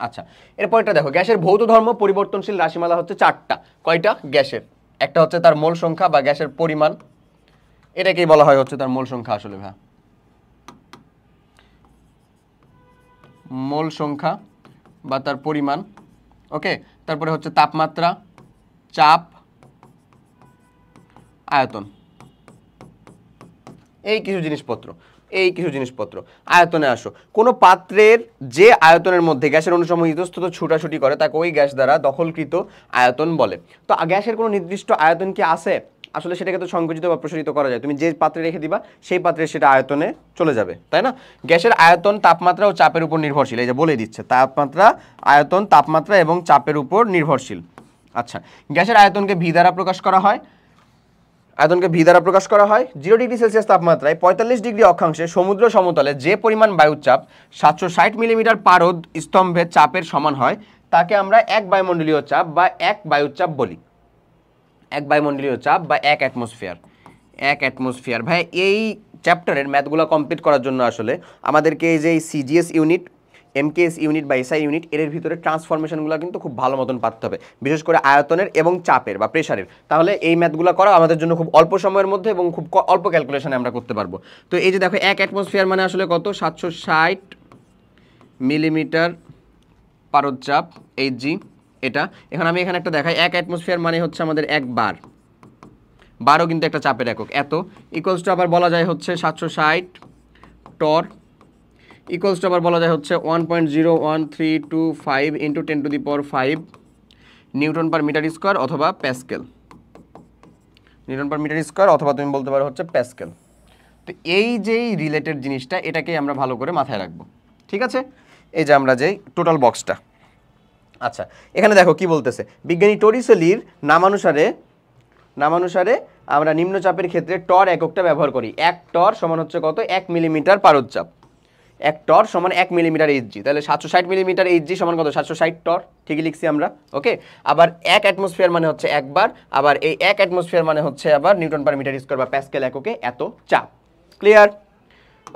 আচ্ছা, এরপরটা দেখো গ্যাসের ভৌত ধর্ম পরিবর্তনশীল রাশিমালা হচ্ছে 4টা। কয়টা? গ্যাসের একটা হচ্ছে তার মোল সংখ্যা বা গ্যাসের পরিমাণ, এটাকেই বলা হয় হচ্ছে তার মোল সংখ্যা। আসলে ভাই মোল সংখ্যা বা তার পরিমাণ। ওকে, তারপরে হচ্ছে তাপমাত্রা, চাপ, আয়তন, এই কিছু জিনিসপত্র। আয়তনে আসো, কোনো পাত্রের যে আয়তনের মধ্যে গ্যাসের অনুসমূহ ইতস্তত ছুটাছুটি করে তাকে ওই গ্যাস দ্বারা দখলকৃত আয়তন বলে। তো গ্যাসের কোনো নির্দিষ্ট আয়তন কি আছে? আসলে সেটাকে তো সংকুচিত বা প্রসারিত করা যায়। তুমি যে পাত্রে রেখে দিবা সেই পাত্রে সেটা আয়তনে চলে যাবে, তাই না? গ্যাসের আয়তন তাপমাত্রা ও চাপের উপর নির্ভরশীল। এই যে বলে দিচ্ছে, আয়তন তাপমাত্রা এবং চাপের উপর নির্ভরশীল। আচ্ছা, গ্যাসের আয়তনকে ভি দ্বারা প্রকাশ করা হয়। 0 ডিগ্রি সেলসিয়াস তাপমাত্রায় 45 ডিগ্রি অক্ষাংশে সমুদ্র সমতলে যে পরিমাণ বায়ুচাপ 760 মিলিমিটার পারদ স্তম্ভের চাপের সমান হয় তাকে আমরা এক বায়ুমণ্ডলীয় চাপ বা এক বায়ুচাপ বলি। এক বায়ুমণ্ডলীয় চাপ বা এক অ্যাটমসফিয়ার। ভাই এই চ্যাপ্টারের ম্যাথগুলো কমপ্লিট করার জন্য আসলে আমাদেরকে এই যে সিজিএস ইউনিট, এমকেএস ইউনিট বা এসআই ইউনিট এর ভিতরে ট্রান্সফরমেশনগুলো কিন্তু খুব ভালো মতন পারতে হবে, বিশেষ করে আয়তনের এবং চাপের বা প্রেশারের। তাহলে এই ম্যাথগুলো করা আমাদের জন্য খুব অল্প সময়ের মধ্যে এবং খুব অল্প ক্যালকুলেশনে আমরা করতে পারবো। তো এই যে দেখো এক অ্যাটমসফিয়ার মানে আসলে কত? 760 মিলিমিটার পারদচাপ, এইচজি। এটা আমি এখানে একটা দেখাই, এক অ্যাটমসফিয়ার মানে হচ্ছে আমাদের এক বার, বারও কিন্তু একটা চাপের একক। এত ইকুয়ালস টু আবার বলা যায় হচ্ছে 760 টর, ইকুয়ালস টু আবার বলা যায় হচ্ছে 1.01325 into 10⁵ newton per metre square অথবা pascal. Newton per metre square অথবা তুমি বলতে পারো হচ্ছে প্যাসকেল। তো এই যেই রিলেটেড জিনিসটা এটাকেই আমরা ভালো করে মাথায় রাখবো, ঠিক আছে? এই যে আমরা যেই টোটাল বক্সটা। আচ্ছা, এখানে দেখো কি বলতেছে, বিজ্ঞানী টরিসেলির নামানুসারে আমরা নিম্নচাপের ক্ষেত্রে টর এককটা ব্যবহার করি। 1 টর সমান হচ্ছে কত? 1 মিলিমিটার পারদচাপ। 1 টর সমান 1 মিলিমিটার এইচজি, তাহলে 760 মিলিমিটার এইচজি সমান কত? 760 টর, ঠিকই লিখছি আমরা। ওকে, আবার 1 অ্যাটমসফিয়ার মানে হচ্ছে 1 বার, আবার এই 1 অ্যাটমসফিয়ার মানে হচ্ছে আবার নিউটন পার মিটার স্কয়ার বা প্যাসকেল এককে এত চাপ। ক্লিয়ার?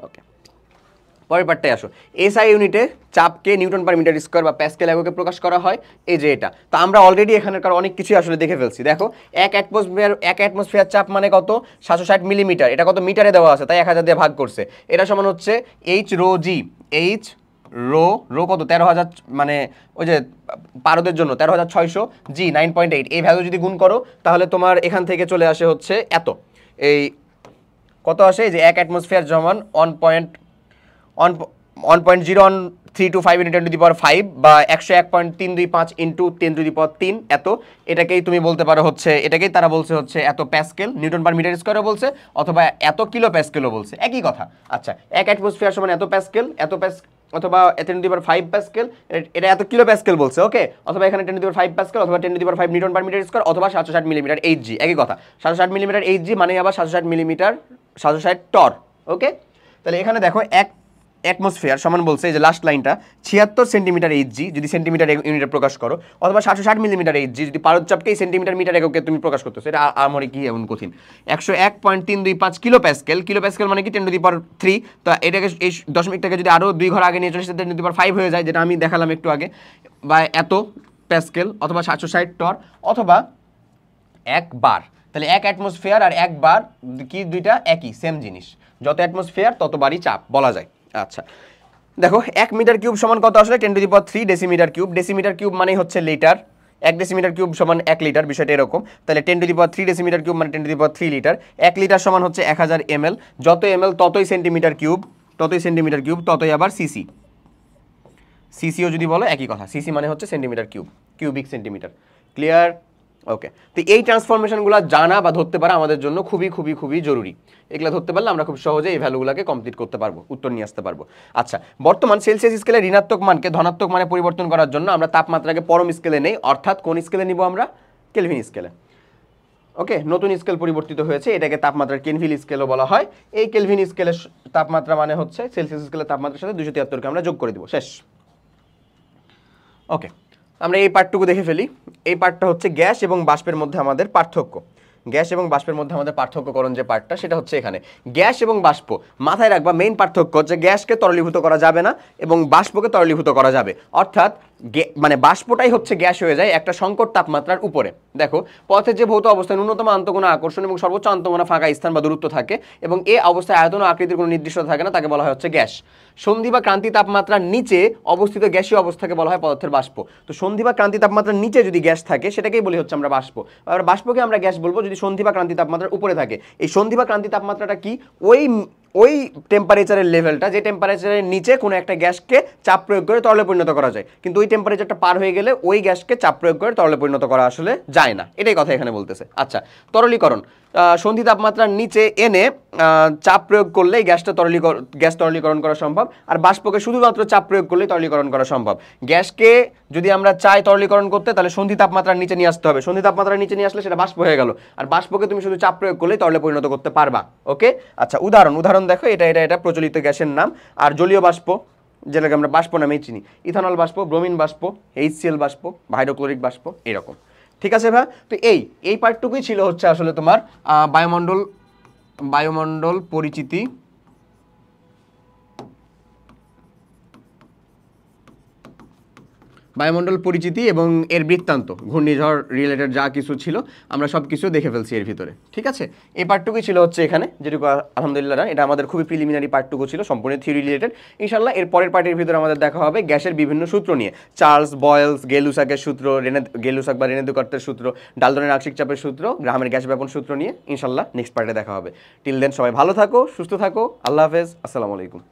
ওকে, পরের পার্টটায় আসো। এসআই ইউনিটে চাপকে নিউটন পার মিটার স্কয়ার বা প্যাসকেল এককে প্রকাশ করা হয়, এই যে এটা। তো আমরা অলরেডি এখানকার অনেক কিছুই আসলে দেখে ফেলছি। দেখো 1 অ্যাটমসফিয়ার চাপ মানে কত? 760 মিলিমিটার। এটা কত মিটারে দেওয়া আছে, তাই 1000 দিয়ে ভাগ করছে। এটা সমান হচ্ছে এইচ রো জি। এইচ রো কত? 13,000, মানে ওই যে পারদের জন্য 13,600, জি 9.8। এই ভ্যালু যদি গুণ করো তাহলে তোমার এখান থেকে চলে আসে হচ্ছে এত। এই কত আসে? এই যে 1 অ্যাটমসফিয়ার সমান 1.0132 ইন্টু 10⁵ বা 101.325 ইন্টু 10⁻³ এত। এটাকেই তুমি বলতে পারো হচ্ছে, এটাকেই তারা বলছে হচ্ছে এত প্যাসকেল, নিউটন পার মিটার স্কয়ারও বলছে অথবা এত কিলো প্যাসকেলও বলছে, একই কথা। আচ্ছা, 1 অ্যাটমসফিয়ার সমান এত প্যাসকেল, অথবা 10⁵ প্যাসকেল, এটা এত কিলো প্যাসকেল বলছে। ওকে, অথবা এখানে 10⁵ প্যাসকেল অথবা 10⁵ নিউটন পার মিটার স্কয়ার অথবা 760 মিলিমিটার এইচজি, একই কথা। 760 মিলিমিটার এইচজি মানে আবার 760 টর। ওকে, তাহলে এখানে দেখো 1 অ্যাটমসফিয়ার সমান বলছে, এই যে লাস্ট লাইনটা 76 সেন্টিমিটার এইচজি যদি সেন্টিমিটার ইউনিটে প্রকাশ করো, অথবা 760 মিলিমিটার এইচজি যদি পারদচাপকেই সেন্টিমিটার মিটার এককে তুমি প্রকাশ করতেছো, এটা আমারই কি এমন কঠিন। 101.325 কিলো প্যাসকেল মানে কি 10⁻³ তো এটাকে এই দশমিকটাকে যদি আরও 2 ঘর আগে নিয়ে চলে আসে 10⁵ হয়ে যায়, যেটা আমি দেখালাম একটু আগে, বা এত প্যাসকেল অথবা 760 টর অথবা 1 বার। তাহলে 1 অ্যাটমসফিয়ার আর 1 বার কি দুইটা একই, সেম জিনিস। যত অ্যাটমসফিয়ার ততবারই চাপ বলা যায়। আচ্ছা, দেখো 1 মিটার কিউব সমান কত আসলে? 10⁻³ ডেসিমিটার কিউব। ডেসিমিটার কিউব মানে হচ্ছে লিটার। 1 ডেসিমিটার কিউব সমান 1 লিটার, বিষয়টা এরকম। তাহলে 10⁻³ ডেসিমিটার কিউব মানে 10⁻³ লিটার। 1 লিটার সমান হচ্ছে 1000 ml। যত ml ততই সেন্টিমিটার কিউব, ততই আবার সিসি। সিসিও যদি বলো একই কথা, সিসি মানে হচ্ছে centimetre cube, cubic centimetre. Clear? Okay, তো এই ট্রান্সফরমেশনগুলো জানা বা ধরতে পারা আমাদের জন্য খুবই খুবই খুবই জরুরি। এগুলো ধরতে পারলে আমরা খুব সহজে এই ভ্যালুগুলোকে কমপ্লিট করতে পারবো, উত্তর নিয়ে আসতে পারবো। আচ্ছা, বর্তমান সেলসিয়াস স্কেলে ঋণাত্মক মানকে ধনাত্মক মানে পরিবর্তন করার জন্য আমরা তাপমাত্রাকে পরম স্কেলে নেই, অর্থাৎ কোন স্কেলে নিব আমরা? কেলভিন স্কেলে। ওকে, নতুন স্কেল পরিবর্তিত হয়েছে, এটাকে তাপমাত্রার কেলভিন স্কেলও বলা হয়। এই কেলভিন স্কেলের তাপমাত্রা মানে হচ্ছে সেলসিয়াস স্কেলের তাপমাত্রার সাথে 273কে আমরা যোগ করে দিব, শেষ। ওকে, আমরা এই পার্টটুকু দেখে ফেলি। এই পার্টটা হচ্ছে গ্যাস এবং বাষ্পের মধ্যে আমাদের পার্থক্য। গ্যাস এবং বাষ্পের মধ্যে আমাদের পার্থক্যকরণ যে পার্টটা, সেটা হচ্ছে এখানে গ্যাস এবং বাষ্প। মাথায় রাখবা মেইন পার্থক্য যে গ্যাসকে তরলীভূত করা যাবে না এবং বাষ্পকে তরলীভূত করা যাবে, অর্থাৎ মানে বাষ্পটাই হচ্ছে গ্যাস হয়ে যায় একটা সংকট তাপমাত্রার উপরে। দেখো পথের যে ভৌত অবস্থায় ন্যূনতম আন্তঃকোণা আকর্ষণ এবং সর্বোচ্চ আন্তঃকোণা ফাঁকা স্থান বা দূরত্ব থাকে এবং এই অবস্থায় আয়তন ও আকৃতির কোনো নির্দিষ্ট থাকে না, তাকে বলা হয় হচ্ছে গ্যাস। সন্ধি বা ক্রান্তি তাপমাত্রার নিচে অবস্থিত গ্যাসীয় অবস্থাকে বলা হয় পদার্থের বাষ্প। তো সন্ধি বা ক্রান্তি তাপমাত্রার নিচে যদি গ্যাস থাকে সেটাকেই বলি হচ্ছে আমরা বাষ্প। আর বাষ্পকে আমরা গ্যাস বলবো যদি সন্ধি বা ক্রান্তি তাপমাত্রার উপরে থাকে। এই সন্ধি বা ক্রান্তি তাপমাত্রাটা কি? ওই টেম্পারেচারের লেভেলটা যে টেম্পারেচারের নিচে কোনো একটা গ্যাসকে চাপ প্রয়োগ করে তরলে পরিণত করা যায়, কিন্তু ওই টেম্পারেচারটা পার হয়ে গেলে ওই গ্যাসকে চাপ প্রয়োগ করে তরলে পরিণত করা আসলে যায় না, এটাই কথা এখানে বলতেছে। আচ্ছা, তরলীকরণ। সন্ধি তাপমাত্রার নিচে এনে চাপ প্রয়োগ করলেই গ্যাস তরলীকরণ করা সম্ভব, আর বাষ্পকে শুধুমাত্র চাপ প্রয়োগ করলেই তরলীকরণ করা সম্ভব। গ্যাসকে যদি আমরা চাই তরলীকরণ করতে, তাহলে সন্ধি তাপমাত্রার নিচে নিয়ে আসতে হবে। সন্ধি তাপমাত্রার নিচে নিয়ে আসলে সেটা বাষ্প হয়ে গেল, আর বাষ্পকে তুমি শুধু চাপ প্রয়োগ করলেই তরলে পরিণত করতে পারবা। ওকে, আচ্ছা, উদাহরণ দেখো, এটা প্রচলিত গ্যাসের নাম। আর জলীয় বাষ্প যেটাকে আমরা বাষ্প নামেই চিনি, ইথানল বাষ্প, ব্রোমিন বাষ্প, HCl বাষ্প, হাইড্রোক্লোরিক বাষ্প, এরকম। ঠিক আছে ভাই? তো এই পার্টটুকুই ছিল হচ্ছে আসলে তোমার বায়ুমণ্ডল পরিচিতি এবং এর বৃত্তান্ত, ঘূর্ণিঝড় রিলেটেড যা কিছু ছিল আমরা সব কিছু দেখে ফেলছি এর ভিতরে। ঠিক আছে, এই পার্টটুকুই ছিল হচ্ছে এখানে, যেটুকু আলহামদুলিল্লাহ এটা আমাদের খুবই প্রিলিমিনারি পার্টটুকু ছিল, সম্পূর্ণ থিওরি রিলেটেড। ইনশাল্লাহ এর পরের পার্টের ভিতরে আমাদের দেখা হবে গ্যাসের বিভিন্ন সূত্র নিয়ে, চার্লস বয়েলস গেলুসাকের সূত্র, গেলুসাক বা রেনে দুকার্তের সূত্র, ডালটনের আংশিক চাপের সূত্র, গ্রাহামের গ্যাস ব্যাপন সূত্র নিয়ে ইনশাল্লাহ নেক্সট পার্টে দেখা হবে। টিল দেন সবাই ভালো থাকো, সুস্থ থাকো, আল্লাহ হাফেজ, আসসালামু আলাইকুম।